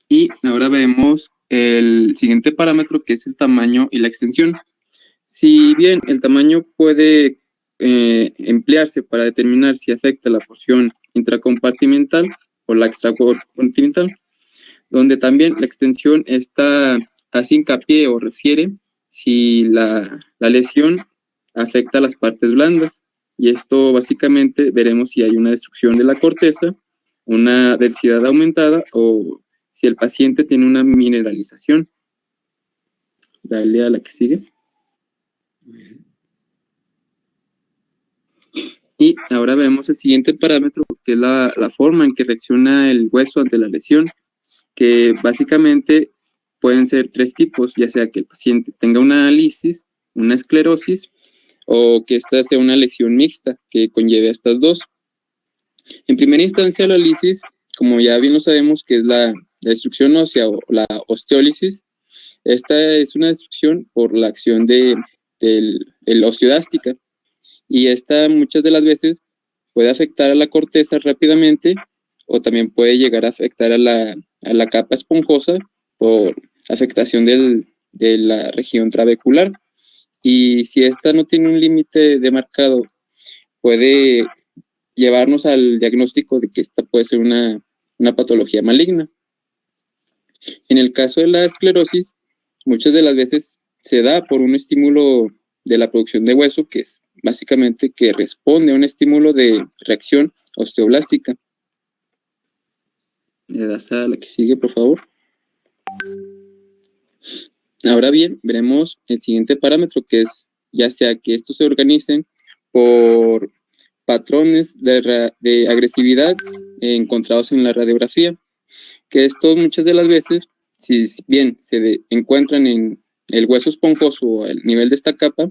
Speaker 10: Y ahora vemos el siguiente parámetro, que es el tamaño y la extensión. Si bien el tamaño puede emplearse para determinar si afecta la porción intracompartimental o la extracompartimental, donde también la extensión hace hincapié o refiere si la lesión afecta a las partes blandas. Y esto básicamente veremos si hay una destrucción de la corteza, una densidad aumentada o si el paciente tiene una mineralización. Dale a la que sigue. Y ahora vemos el siguiente parámetro, que es la forma en que reacciona el hueso ante la lesión, que básicamente pueden ser tres tipos, ya sea que el paciente tenga una lisis, una esclerosis, o que esta sea una lesión mixta que conlleve a estas dos. En primera instancia, la lisis, como ya bien lo sabemos, que es la destrucción ósea o la osteólisis. Esta es una destrucción por la acción de la osteodástica, y esta muchas de las veces puede afectar a la corteza rápidamente o también puede llegar a afectar a la capa esponjosa por afectación de la región trabecular. Y si esta no tiene un límite demarcado, puede llevarnos al diagnóstico de que esta puede ser una patología maligna. En el caso de la esclerosis, muchas de las veces se da por un estímulo de la producción de hueso, que es básicamente que responde a un estímulo de reacción osteoblástica. Le das a la que sigue, por favor. Ahora bien, veremos el siguiente parámetro, que es ya sea que estos se organicen por patrones de agresividad encontrados en la radiografía, que estos muchas de las veces, si bien se encuentran en el hueso esponjoso o al nivel de esta capa,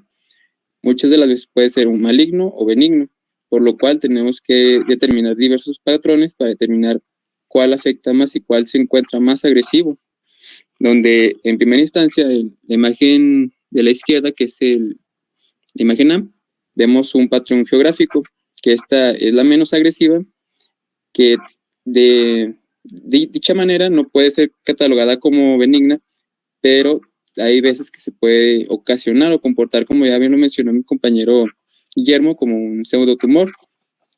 Speaker 10: muchas de las veces puede ser un maligno o benigno, por lo cual tenemos que determinar diversos patrones para determinar cuál afecta más y cuál se encuentra más agresivo, donde en primera instancia en la imagen de la izquierda, que es la imagen A, vemos un patrón geográfico, que esta es la menos agresiva, que de dicha manera no puede ser catalogada como benigna, pero hay veces que se puede ocasionar o comportar, como ya bien lo mencionó mi compañero Guillermo, como un pseudotumor,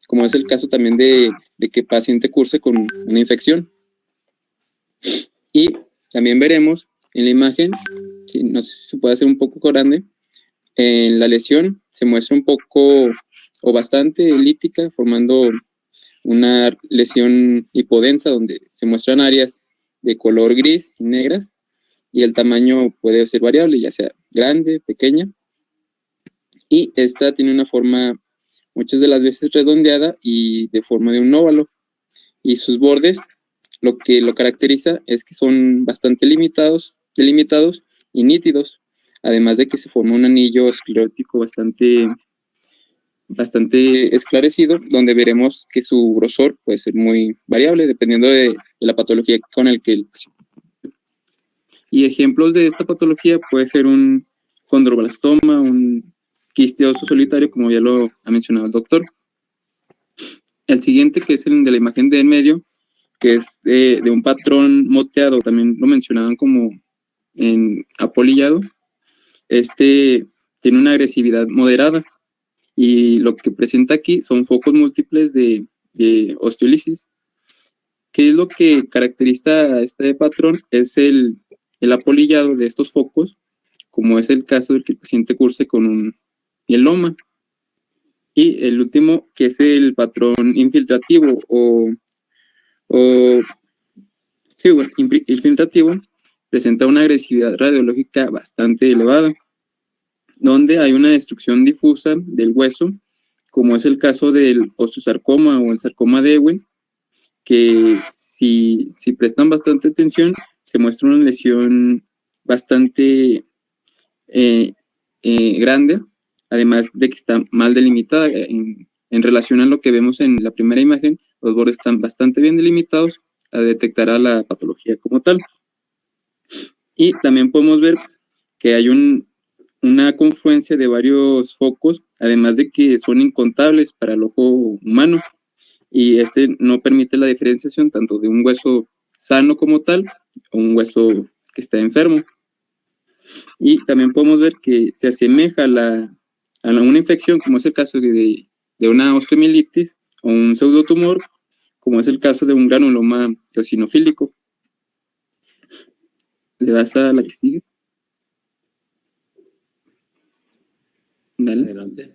Speaker 10: como es el caso también de que el paciente curse con una infección. Y también veremos en la imagen, no sé si se puede hacer un poco grande, en la lesión se muestra un poco o bastante elíptica, formando una lesión hipodensa donde se muestran áreas de color gris y negras, y el tamaño puede ser variable, ya sea grande, pequeña.
Speaker 11: y esta tiene una forma muchas de las veces redondeada y de forma de un óvalo, y sus bordes lo que lo caracteriza es que son bastante delimitados y nítidos, además de que se forma un anillo esclerótico bastante esclarecido, donde veremos que su grosor puede ser muy variable dependiendo de la patología con el que el paciente. Y ejemplos de esta patología puede ser un condroblastoma, un quiste óseo solitario, como ya lo ha mencionado el doctor. El siguiente, que es el de la imagen de en medio, que es de un patrón moteado, también lo mencionaban como en apolillado. Este tiene una agresividad moderada y lo que presenta aquí son focos múltiples de osteolisis. ¿Qué es lo que caracteriza a este patrón? Es el apolillado de estos focos, como es el caso de que el paciente curse con un mieloma. Y el último, que es el patrón infiltrativo infiltrativo, presenta una agresividad radiológica bastante elevada, donde hay una destrucción difusa del hueso, como es el caso del osteosarcoma o el sarcoma de Ewing, que si prestan bastante atención, se muestra una lesión bastante grande, además de que está mal delimitada. En relación a lo que vemos en la primera imagen, los bordes están bastante bien delimitados a detectar a la patología como tal. Y también podemos ver que hay una confluencia de varios focos, además de que son incontables para el ojo humano, y este no permite la diferenciación tanto de un hueso sano como tal o un hueso que está enfermo. Y también podemos ver que se asemeja a una infección, como es el caso de una osteomielitis o un pseudotumor, como es el caso de un granuloma eosinofílico. ¿Le das a la que sigue? Dale.
Speaker 2: Adelante.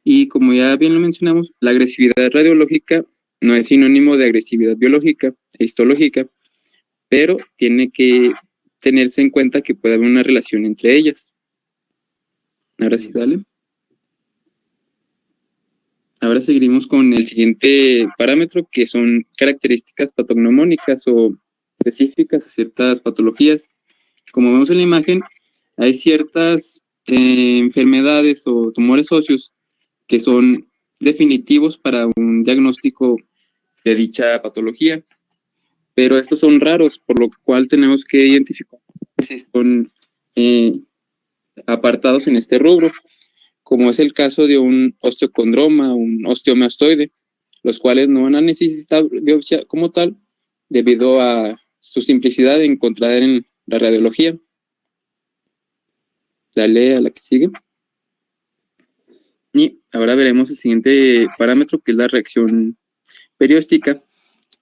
Speaker 11: Y como ya bien lo mencionamos, la agresividad radiológica no es sinónimo de agresividad biológica e histológica, pero tiene que tenerse en cuenta que puede haber una relación entre ellas. Ahora sí, dale. Ahora seguiremos con el siguiente parámetro, que son características patognomónicas o específicas a ciertas patologías. Como vemos en la imagen, hay ciertas enfermedades o tumores óseos que son definitivos para un diagnóstico de dicha patología, pero estos son raros, por lo cual tenemos que identificar si son apartados en este rubro, como es el caso de un osteocondroma, un osteomastoide, los cuales no van a necesitar biopsia como tal, debido a su simplicidad de encontrar en la radiología. Dale a la que sigue. Y ahora veremos el siguiente parámetro, que es la reacción perióstica,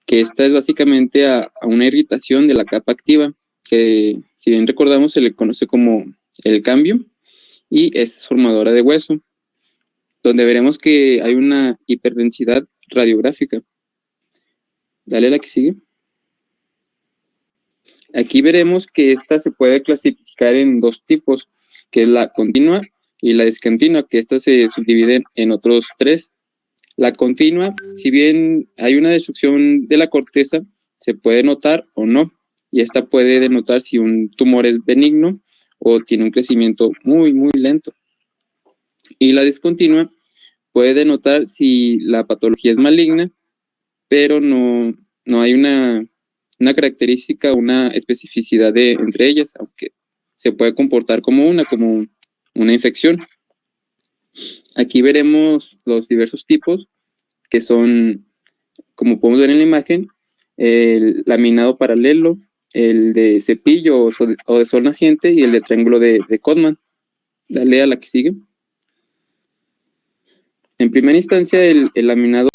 Speaker 11: que esta es básicamente a una irritación de la capa activa, que si bien recordamos se le conoce como el cambio, y es formadora de hueso, donde veremos que hay una hiperdensidad radiográfica. Dale a la que sigue. Aquí veremos que esta se puede clasificar en dos tipos, que es la continua y la discontinua, que estas se subdividen en otros tres. La continua, si bien hay una destrucción de la corteza, se puede notar o no, y esta puede denotar si un tumor es benigno o tiene un crecimiento muy, muy lento. Y la discontinua puede denotar si la patología es maligna, pero no hay una característica, una especificidad entre ellas, aunque se puede comportar como una infección. Aquí veremos los diversos tipos, que son, como podemos ver en la imagen, el laminado paralelo, el de cepillo o de sol naciente y el de triángulo de Codman. Dale a la que sigue. En primera instancia, el laminado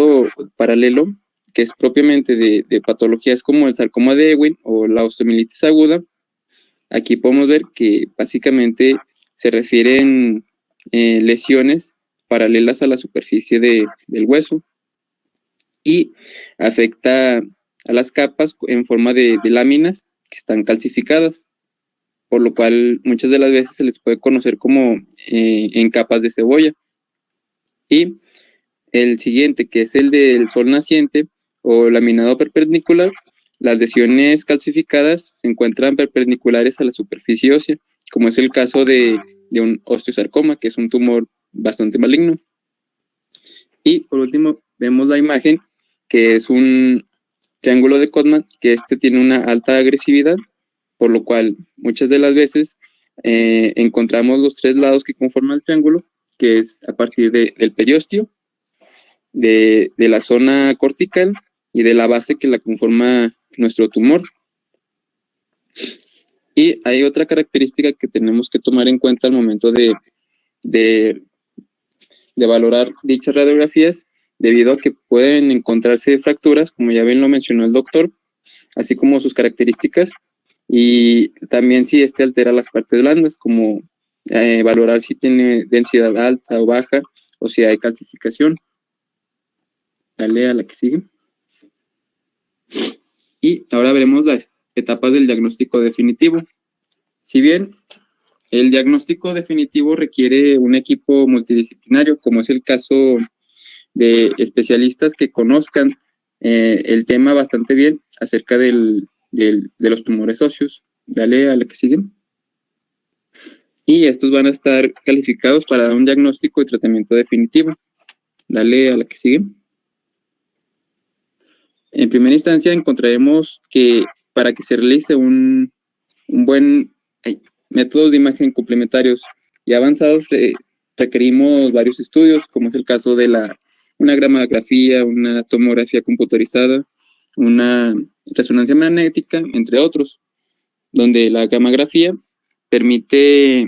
Speaker 11: paralelo, que es propiamente de patologías como el sarcoma de Ewing o la osteomielitis aguda. Aquí podemos ver que básicamente se refieren lesiones paralelas a la superficie del hueso y afecta a las capas en forma de láminas que están calcificadas. por lo cual muchas de las veces se les puede conocer como en capas de cebolla. Y el siguiente, que es el del sol naciente o laminado perpendicular, las lesiones calcificadas se encuentran perpendiculares a la superficie ósea, como es el caso de un osteosarcoma, que es un tumor bastante maligno. Y por último, vemos la imagen, que es un triángulo de Codman, que tiene una alta agresividad, por lo cual muchas de las veces encontramos los 3 lados que conforman el triángulo, que es a partir del periósteo, de la zona cortical y de la base que la conforma nuestro tumor. Y hay otra característica que tenemos que tomar en cuenta al momento de valorar dichas radiografías, debido a que pueden encontrarse fracturas, como ya bien lo mencionó el doctor, así como sus características, y también si altera las partes blandas, como valorar si tiene densidad alta o baja, o si hay calcificación. Dale a la que sigue. Y ahora veremos las etapas del diagnóstico definitivo. Si bien el diagnóstico definitivo requiere un equipo multidisciplinario, como es el caso de especialistas que conozcan el tema bastante bien acerca de los tumores óseos. Dale a la que sigue. Y estos van a estar calificados para dar un diagnóstico y tratamiento definitivo. Dale a la que sigue. En primera instancia encontraremos que para que se realice un buen método de imagen complementarios y avanzados, requerimos varios estudios, como es el caso de una gammagrafía, una tomografía computarizada, una resonancia magnética, entre otros, donde la gammagrafía permite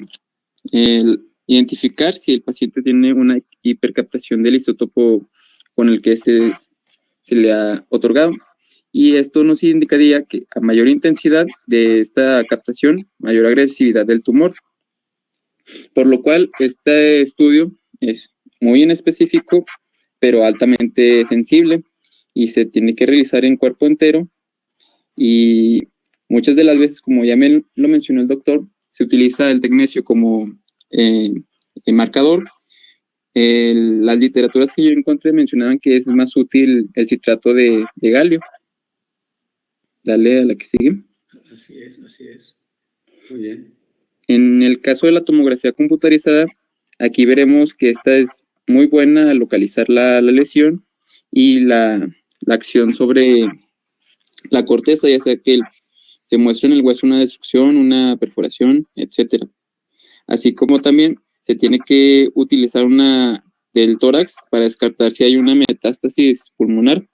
Speaker 11: identificar si el paciente tiene una hipercaptación del isótopo con el que se le ha otorgado. Y esto nos indicaría que a mayor intensidad de esta captación, mayor agresividad del tumor. Por lo cual, este estudio es muy inespecífico, pero altamente sensible, y se tiene que realizar en cuerpo entero. Y muchas de las veces, como ya lo mencionó el doctor, se utiliza el tecnecio como marcador. Las literaturas que yo encontré mencionaban que es más útil el citrato de galio. Dale a la que sigue.
Speaker 2: Así es. Muy bien.
Speaker 11: En el caso de la tomografía computarizada, aquí veremos que esta es muy buena al localizar la lesión y la acción sobre la corteza, ya sea que se muestra en el hueso una destrucción, una perforación, etc. Así como también se tiene que utilizar una del tórax para descartar si hay una metástasis pulmonar.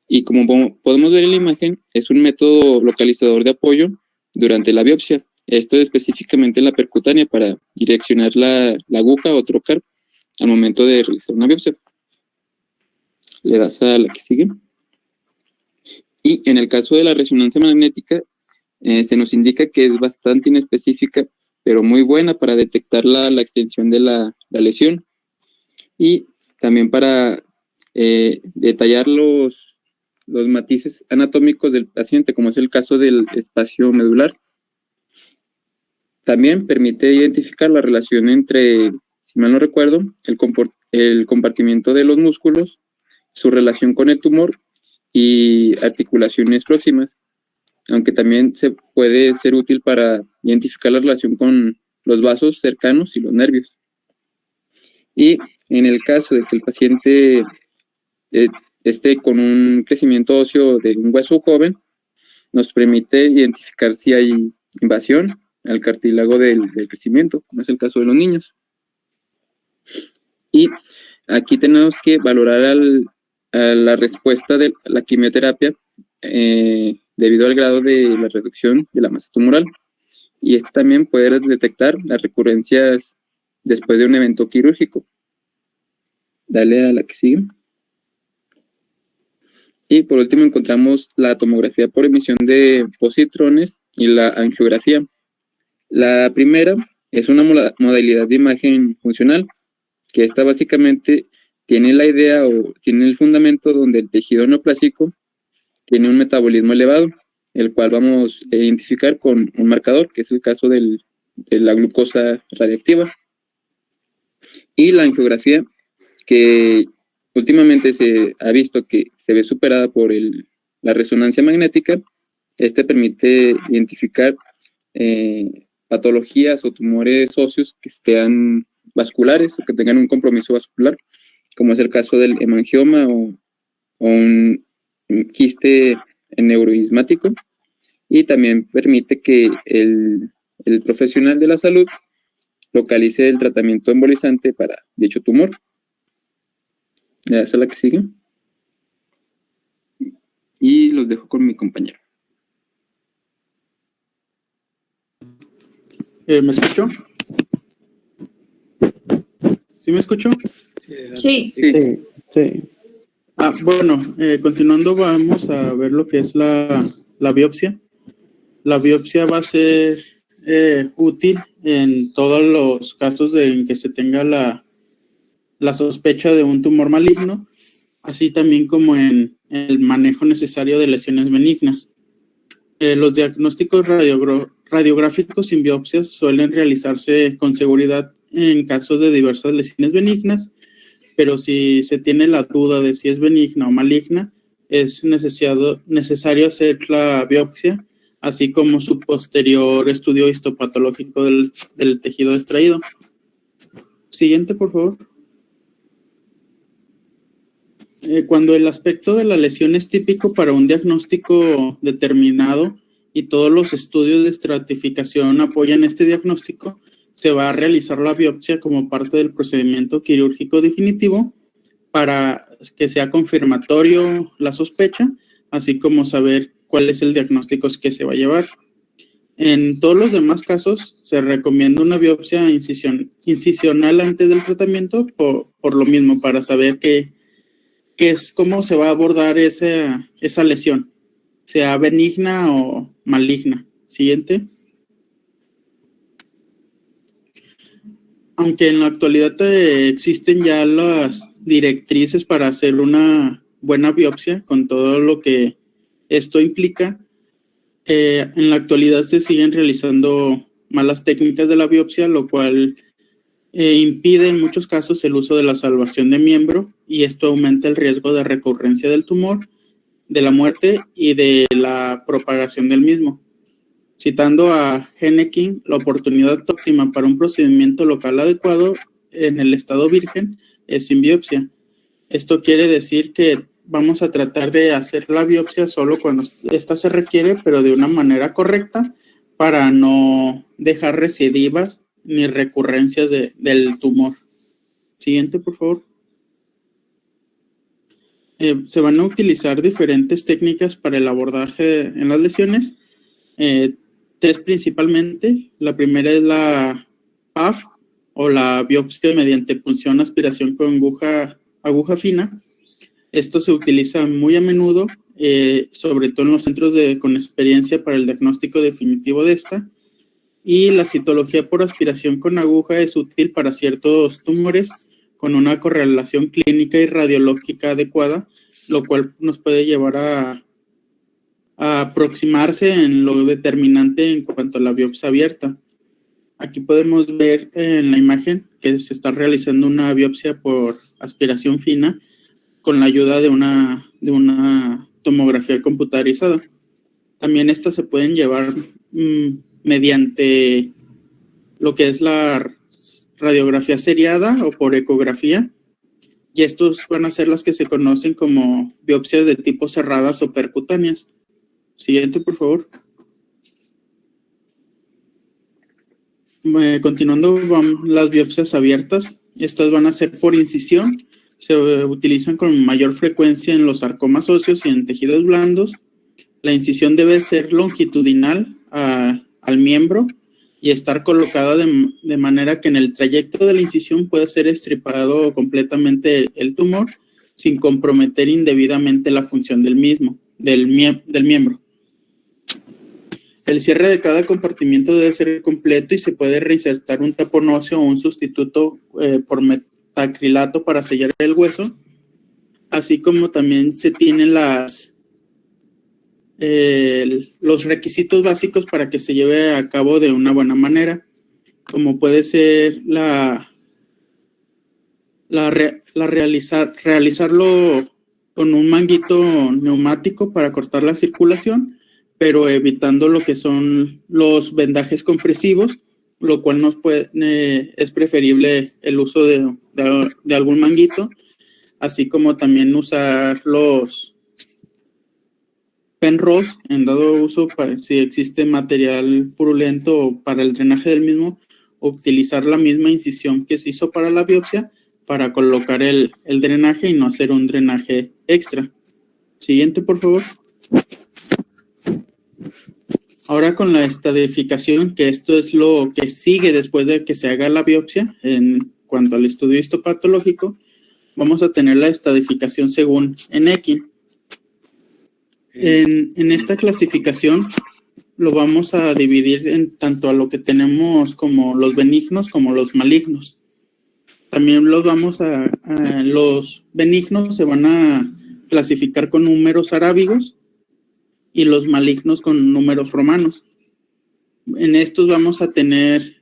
Speaker 11: Y como podemos ver en la imagen, es un método localizador de apoyo durante la biopsia. Esto específicamente en la percutánea para direccionar la aguja o trocar al momento de realizar una biopsia. Le das a la que sigue. Y en el caso de la resonancia magnética, se nos indica que es bastante inespecífica, pero muy buena para detectar la extensión de la lesión. Y también para detallar los matices anatómicos del paciente, como es el caso del espacio medular. También permite identificar la relación entre, si mal no recuerdo, el compartimiento de los músculos, su relación con el tumor y articulaciones próximas, aunque también puede ser útil para identificar la relación con los vasos cercanos y los nervios. Y en el caso de que el paciente esté con un crecimiento óseo de un hueso joven, nos permite identificar si hay invasión al cartílago del crecimiento, como es el caso de los niños. Y aquí tenemos que valorar a la respuesta de la quimioterapia debido al grado de la reducción de la masa tumoral. Y este también puede detectar las recurrencias después de un evento quirúrgico. Dale a la que sigue. Y por último encontramos la tomografía por emisión de positrones y la angiografía. La primera es una modalidad de imagen funcional, que esta básicamente tiene la idea o tiene el fundamento donde el tejido neoplásico tiene un metabolismo elevado. el cual vamos a identificar con un marcador, que es el caso de la glucosa radiactiva. Y la angiografía, que últimamente se ha visto que se ve superada por la resonancia magnética. Permite identificar patologías o tumores óseos que estén vasculares o que tengan un compromiso vascular, como es el caso del hemangioma o un quiste neuroismático, y también permite que el profesional de la salud localice el tratamiento embolizante para dicho tumor. ¿Ya esa es la que sigue? Y los dejo con mi compañero.
Speaker 12: ¿Me escuchó? ¿Sí me escuchó?
Speaker 8: Sí.
Speaker 9: Sí.
Speaker 12: Bueno, continuando, vamos a ver lo que es la biopsia. La biopsia va a ser útil en todos los casos en que se tenga la sospecha de un tumor maligno, así también como en el manejo necesario de lesiones benignas. Los diagnósticos radiográficos sin biopsias suelen realizarse con seguridad en casos de diversas lesiones benignas, pero si se tiene la duda de si es benigna o maligna, es necesario hacer la biopsia, así como su posterior estudio histopatológico del tejido extraído. Siguiente, por favor. Cuando el aspecto de la lesión es típico para un diagnóstico determinado y todos los estudios de estratificación apoyan este diagnóstico, se va a realizar la biopsia como parte del procedimiento quirúrgico definitivo para que sea confirmatorio la sospecha, así como saber cuál es el diagnóstico que se va a llevar. En todos los demás casos se recomienda una biopsia incisional antes del tratamiento por lo mismo, para saber cómo se va a abordar esa lesión, sea benigna o maligna. Siguiente. Aunque en la actualidad existen ya las directrices para hacer una buena biopsia con todo lo que esto implica, en la actualidad se siguen realizando malas técnicas de la biopsia, lo cual impide en muchos casos el uso de la salvación de miembro, y esto aumenta el riesgo de recurrencia del tumor, de la muerte y de la propagación del mismo. Citando a Henneking, la oportunidad óptima para un procedimiento local adecuado en el estado virgen es sin biopsia. Esto quiere decir que vamos a tratar de hacer la biopsia solo cuando esta se requiere, pero de una manera correcta, para no dejar recidivas ni recurrencias del tumor. Siguiente, por favor. Se van a utilizar diferentes técnicas para el abordaje en las lesiones. Tres principalmente. La primera es la PAF, o la biopsia mediante punción aspiración con aguja fina. Esto se utiliza muy a menudo, sobre todo en los centros con experiencia para el diagnóstico definitivo de esta. Y la citología por aspiración con aguja es útil para ciertos tumores con una correlación clínica y radiológica adecuada, lo cual nos puede llevar a aproximarse en lo determinante en cuanto a la biopsia abierta. Aquí podemos ver en la imagen que se está realizando una biopsia por aspiración fina con la ayuda de una tomografía computarizada. También estas se pueden llevar mediante lo que es la radiografía seriada o por ecografía, y estos van a ser las que se conocen como biopsias de tipo cerradas o percutáneas. Siguiente, por favor. Continuando, van las biopsias abiertas. Estas van a ser por incisión. Se utilizan con mayor frecuencia en los sarcomas óseos y en tejidos blandos. La incisión debe ser longitudinal al miembro y estar colocada de manera que en el trayecto de la incisión pueda ser estripado completamente el tumor sin comprometer indebidamente la función del miembro. El cierre de cada compartimiento debe ser completo y se puede reinsertar un tapón óseo o un sustituto por metacrilato para sellar el hueso, así como también se tienen los requisitos básicos para que se lleve a cabo de una buena manera, como puede ser realizarlo con un manguito neumático para cortar la circulación, pero evitando lo que son los vendajes compresivos, lo cual es preferible el uso de algún manguito, así como también usar los Penrose en dado uso si existe material purulento para el drenaje del mismo, utilizar la misma incisión que se hizo para la biopsia para colocar el drenaje y no hacer un drenaje extra. Siguiente, por favor. Ahora con la estadificación, que esto es lo que sigue después de que se haga la biopsia, en cuanto al estudio histopatológico, vamos a tener la estadificación según Enekin. En esta clasificación lo vamos a dividir en tanto a lo que tenemos como los benignos como los malignos. También los benignos se van a clasificar con números arábigos y los malignos con números romanos. En estos vamos a tener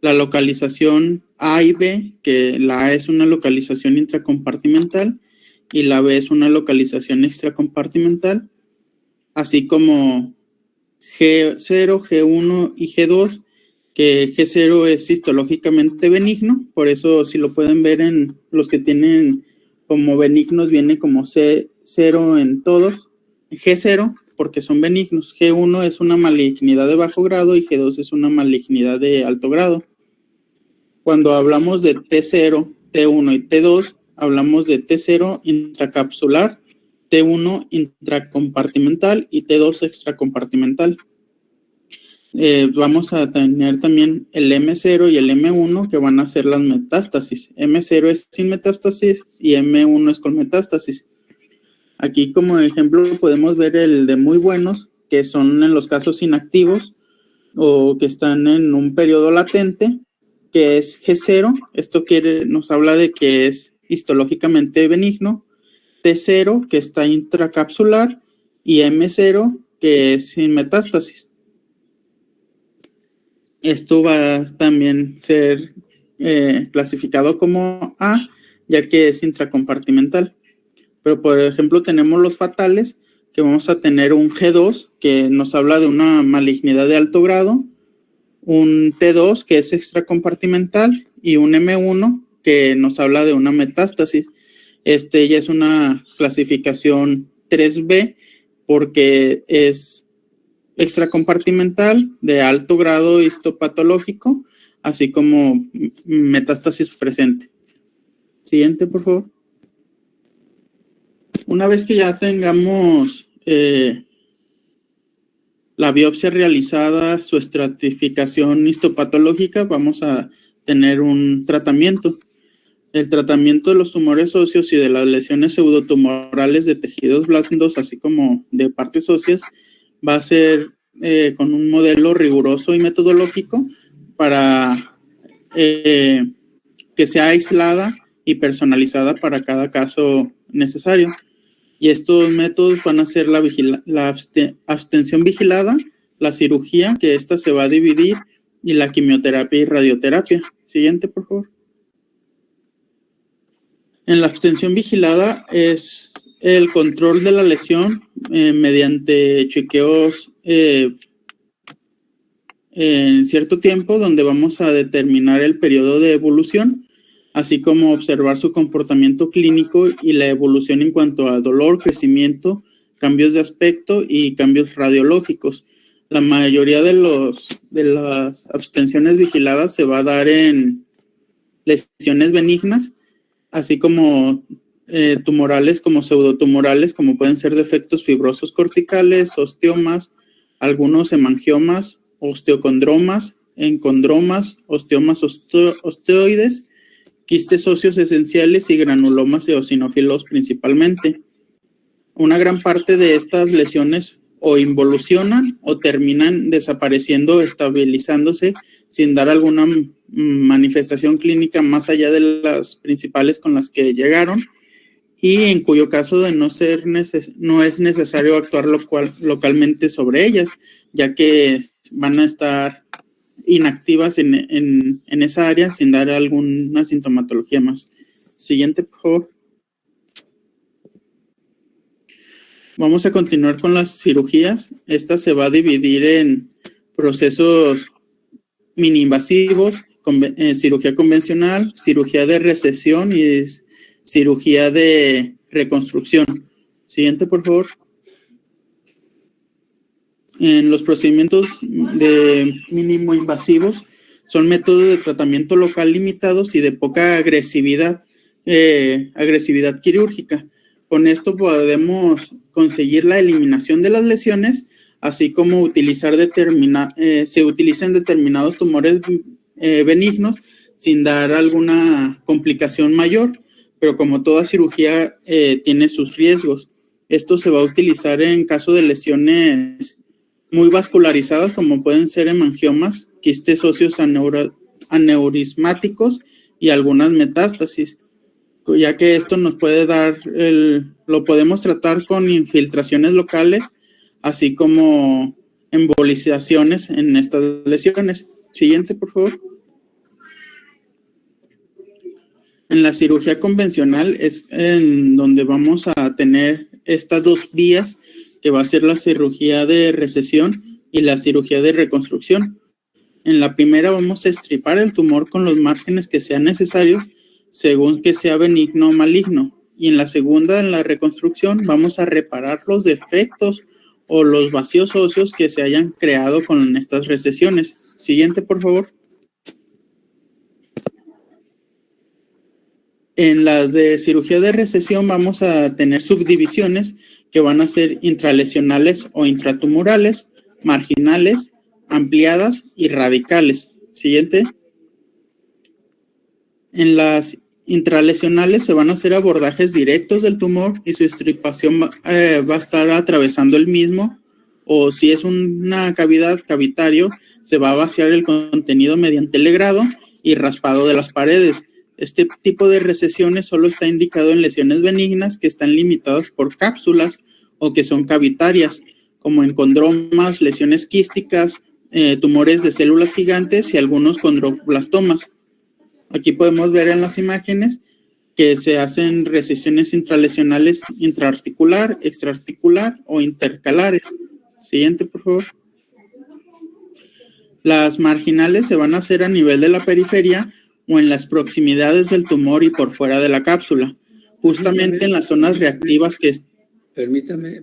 Speaker 12: la localización A y B, que la A es una localización intracompartimental y la B es una localización extracompartimental, así como G0, G1 y G2, que G0 es histológicamente benigno, por eso si lo pueden ver en los que tienen como benignos viene como C0 en todos, G0 porque son benignos, G1 es una malignidad de bajo grado y G2 es una malignidad de alto grado. Cuando hablamos de T0, T1 y T2, hablamos de T0 intracapsular, T1 intracompartimental y T2 extracompartimental. Vamos a tener también el M0 y el M1 que van a ser las metástasis. M0 es sin metástasis y M1 es con metástasis. Aquí como ejemplo podemos ver el de muy buenos, que son en los casos inactivos o que están en un periodo latente, que es G0. Esto nos habla de que es histológicamente benigno. T0 que está intracapsular y M0 que es sin metástasis. Esto va a también ser clasificado como A, ya que es intracompartimental. Pero, por ejemplo, tenemos los fatales, que vamos a tener un G2, que nos habla de una malignidad de alto grado, un T2, que es extracompartimental, y un M1, que nos habla de una metástasis. Ya es una clasificación 3B, porque es extracompartimental de alto grado histopatológico, así como metástasis presente. Siguiente, por favor. Una vez que ya tengamos la biopsia realizada, su estratificación histopatológica, vamos a tener un tratamiento. El tratamiento de los tumores óseos y de las lesiones pseudotumorales de tejidos blandos, así como de partes óseas, va a ser con un modelo riguroso y metodológico para que sea aislada y personalizada para cada caso necesario. Y estos métodos van a ser la abstención vigilada, la cirugía, que esta se va a dividir, y la quimioterapia y radioterapia. Siguiente, por favor. En la abstención vigilada es el control de la lesión mediante chequeos en cierto tiempo, donde vamos a determinar el periodo de evolución, así como observar su comportamiento clínico y la evolución en cuanto a dolor, crecimiento, cambios de aspecto y cambios radiológicos. La mayoría de las abstenciones vigiladas se va a dar en lesiones benignas, así como tumorales como pseudotumorales, como pueden ser defectos fibrosos corticales, osteomas, algunos hemangiomas, osteocondromas, encondromas, osteomas osteoides, quistes óseos esenciales y granulomas eosinófilos principalmente. Una gran parte de estas lesiones o involucionan o terminan desapareciendo o estabilizándose sin dar alguna manifestación clínica más allá de las principales con las que llegaron, y en cuyo caso de no es necesario actuar localmente sobre ellas, ya que van a estar inactivas en esa área sin dar alguna sintomatología más. Siguiente, por favor. Vamos a continuar con las cirugías. Esta se va a dividir en procesos mini-invasivos, cirugía convencional, cirugía de recesión y cirugía de reconstrucción. Siguiente, por favor. En los procedimientos de mínimo invasivos son métodos de tratamiento local limitados y de poca agresividad quirúrgica. Con esto podemos conseguir la eliminación de las lesiones, así como se utilizan determinados tumores benignos sin dar alguna complicación mayor, pero como toda cirugía tiene sus riesgos. Esto se va a utilizar en caso de lesiones muy vascularizadas, como pueden ser hemangiomas, quistes óseos aneurismáticos y algunas metástasis, ya que esto nos puede dar, lo podemos tratar con infiltraciones locales, así como embolizaciones en estas lesiones. Siguiente, por favor. En la cirugía convencional es en donde vamos a tener estas dos vías, que va a ser la cirugía de recesión y la cirugía de reconstrucción. En la primera vamos a extirpar el tumor con los márgenes que sean necesarios, según que sea benigno o maligno. Y en la segunda, en la reconstrucción, vamos a reparar los defectos o los vacíos óseos que se hayan creado con estas recesiones. Siguiente, por favor. En las de cirugía de recesión vamos a tener subdivisiones que van a ser intralesionales o intratumorales, marginales, ampliadas y radicales. Siguiente. En las intralesionales se van a hacer abordajes directos del tumor y su extirpación va a estar atravesando el mismo, o si es una cavidad cavitario, se va a vaciar el contenido mediante legrado y raspado de las paredes. Este tipo de recesiones solo está indicado en lesiones benignas que están limitadas por cápsulas o que son cavitarias, como en condromas, lesiones quísticas, tumores de células gigantes y algunos condroblastomas. Aquí podemos ver en las imágenes que se hacen recesiones intralesionales intraarticular, extraarticular o intercalares. Siguiente, por favor. Las marginales se van a hacer a nivel de la periferia o en las proximidades del tumor y por fuera de la cápsula, justamente en las zonas reactivas que...
Speaker 2: Permítame,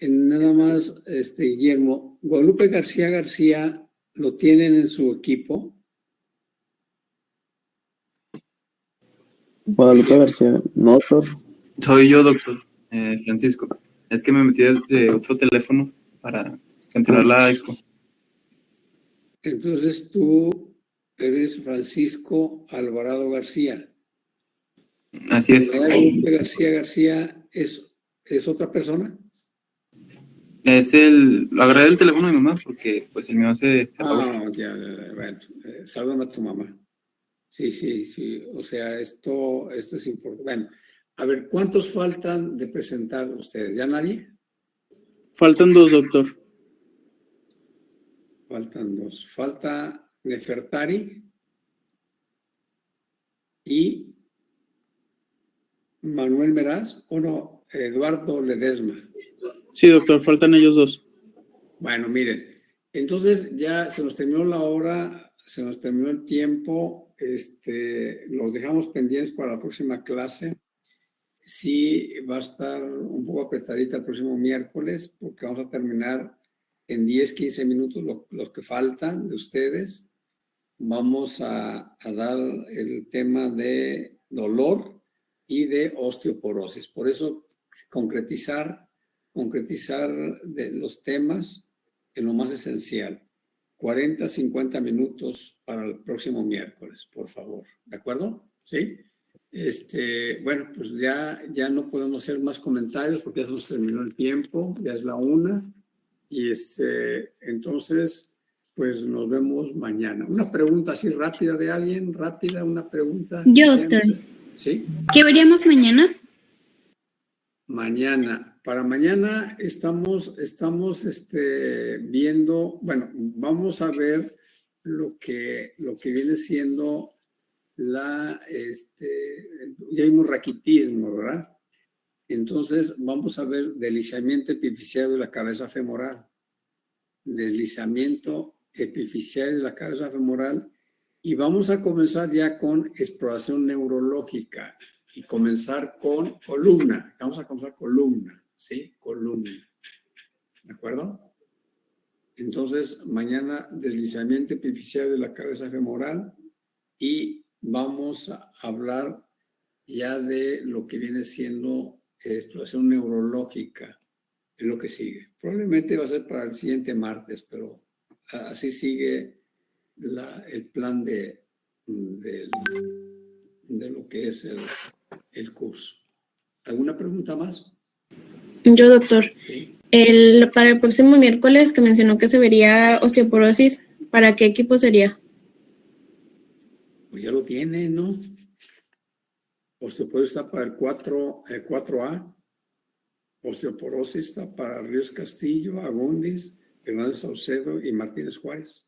Speaker 2: nada más, Guillermo, Guadalupe García, ¿lo tienen en su equipo?
Speaker 9: Guadalupe García, no, doctor.
Speaker 10: Soy yo, doctor, Francisco. Es que me metí de otro teléfono para continuar la expo.
Speaker 2: Entonces tú eres Francisco Alvarado García.
Speaker 10: Así es.
Speaker 2: Guadalupe García es otra persona.
Speaker 10: Lo agarré del teléfono de mi mamá porque pues el mío se apagó.
Speaker 2: Bueno, sálvame a tu mamá. Sí. O sea, esto es importante. Bueno, a ver, ¿cuántos faltan de presentar ustedes? ¿Ya nadie?
Speaker 12: Faltan 2, doctor.
Speaker 2: Faltan 2. Falta Nefertari y Manuel Meraz, o no, Eduardo Ledesma.
Speaker 12: Sí, doctor, faltan ellos 2.
Speaker 2: Bueno, miren, entonces ya se nos terminó la hora, se nos terminó el tiempo, los dejamos pendientes para la próxima clase. Sí, va a estar un poco apretadita el próximo miércoles porque vamos a terminar en 10, 15 minutos los que faltan de ustedes. Vamos a dar el tema de dolor y de osteoporosis. Por eso, concretizar de los temas en lo más esencial. 40, 50 minutos para el próximo miércoles, por favor. ¿De acuerdo? ¿Sí? Bueno, pues ya no podemos hacer más comentarios porque ya se nos terminó el tiempo, ya es la 1. Y entonces, pues nos vemos mañana. Una pregunta así rápida de alguien, una pregunta.
Speaker 1: Yo, doctor.
Speaker 2: ¿Sí?
Speaker 3: ¿Qué veríamos mañana?
Speaker 2: Mañana. Para mañana estamos viendo, bueno, vamos a ver lo que viene siendo ya vimos raquitismo, ¿verdad? Entonces vamos a ver deslizamiento epifisiario de la cabeza femoral. Deslizamiento epifisiario de la cabeza femoral. Y vamos a comenzar ya con exploración neurológica y comenzar con columna. Vamos a comenzar columna, ¿sí? Columna. ¿De acuerdo? Entonces, mañana deslizamiento epifisiario de la cabeza femoral y vamos a hablar ya de lo que viene siendo exploración neurológica. Es lo que sigue. Probablemente va a ser para el siguiente martes, pero así sigue el plan de lo que es el curso. ¿Alguna pregunta más?
Speaker 8: Yo, doctor.
Speaker 2: Sí.
Speaker 8: Para el próximo miércoles que mencionó que se vería osteoporosis, ¿para qué equipo sería?
Speaker 2: Pues ya lo tiene, ¿no? Osteoporosis está para el 4A. Osteoporosis está para Ríos Castillo, Agúndez, Fernández Saucedo y Martínez Juárez.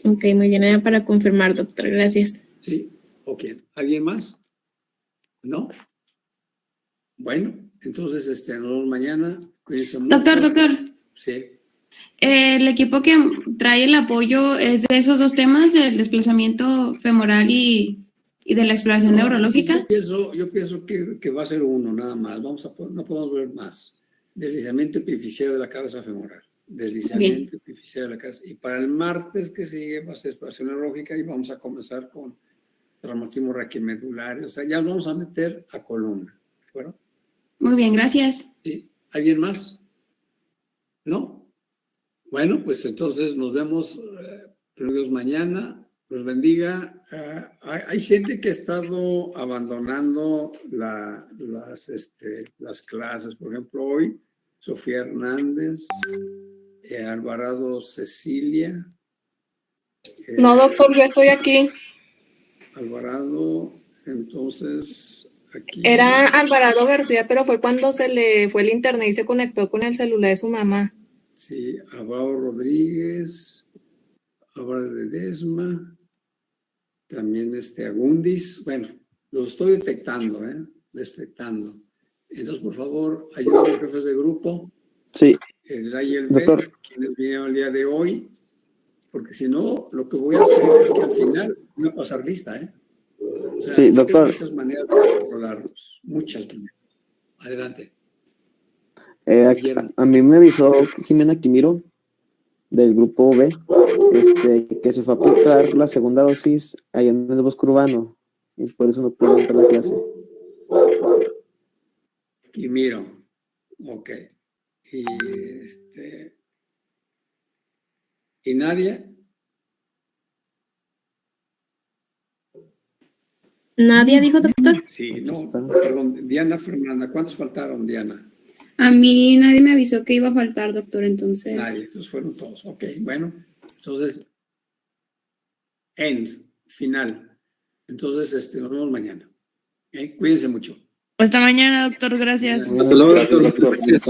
Speaker 8: Ok, muy bien, era para confirmar, doctor. Gracias.
Speaker 2: Sí, ok. ¿Alguien más? ¿No? Bueno, entonces nos vemos mañana. Cuídense mucho.
Speaker 1: Doctor.
Speaker 2: Sí.
Speaker 1: El equipo que trae el apoyo es de esos dos temas, del desplazamiento femoral y de la exploración neurológica.
Speaker 2: Yo pienso que va a ser uno nada más. No podemos ver más. Deslizamiento epifisiario de la cabeza femoral. Deslizamiento epifisiario de la cabeza. Y para el martes que sigue va a ser exploración neurológica y vamos a comenzar con traumatismo raquimedulares. O sea, ya vamos a meter a columna. ¿De acuerdo?
Speaker 1: Muy bien, gracias.
Speaker 2: ¿Sí? ¿Alguien más? ¿No? Bueno, pues entonces nos vemos Dios mañana. Los bendiga. Hay gente que ha estado abandonando las clases. Por ejemplo, hoy Sofía Hernández, Alvarado Cecilia.
Speaker 8: No, doctor, yo estoy aquí.
Speaker 2: Alvarado, entonces aquí.
Speaker 8: Era Alvarado García, pero fue cuando se le fue el internet y se conectó con el celular de su mamá.
Speaker 2: Sí, Alvaro Rodríguez, Alvarado de Desma, también Agundis. Bueno, los estoy detectando, detectando. Entonces, por favor, ayúdenme a los jefes de grupo.
Speaker 9: Sí.
Speaker 2: El A y el
Speaker 9: Doctor.
Speaker 2: B, quienes vinieron el día de hoy, porque si no, lo que voy a hacer es que al final voy a pasar lista, O sea,
Speaker 9: Sí, doctor.
Speaker 2: muchas maneras de controlarlos, muchas maneras. Adelante.
Speaker 9: A mí me avisó Jimena Quimiro del grupo B que se fue a aplicar la segunda dosis allá en el bosque urbano y por eso no pudo entrar a la clase.
Speaker 2: Quimiro, ok. ¿Y Nadia?
Speaker 8: ¿Nadie dijo, doctor?
Speaker 2: Sí, no, perdón, Diana Fernanda. ¿Cuántos faltaron, Diana?
Speaker 3: A mí nadie me avisó que iba a faltar, doctor, entonces.
Speaker 2: Nadie, entonces fueron todos. Ok, bueno, entonces, final. Entonces, nos vemos mañana. Cuídense mucho.
Speaker 1: Hasta mañana, doctor. Gracias.
Speaker 11: Hasta luego, doctor. Gracias.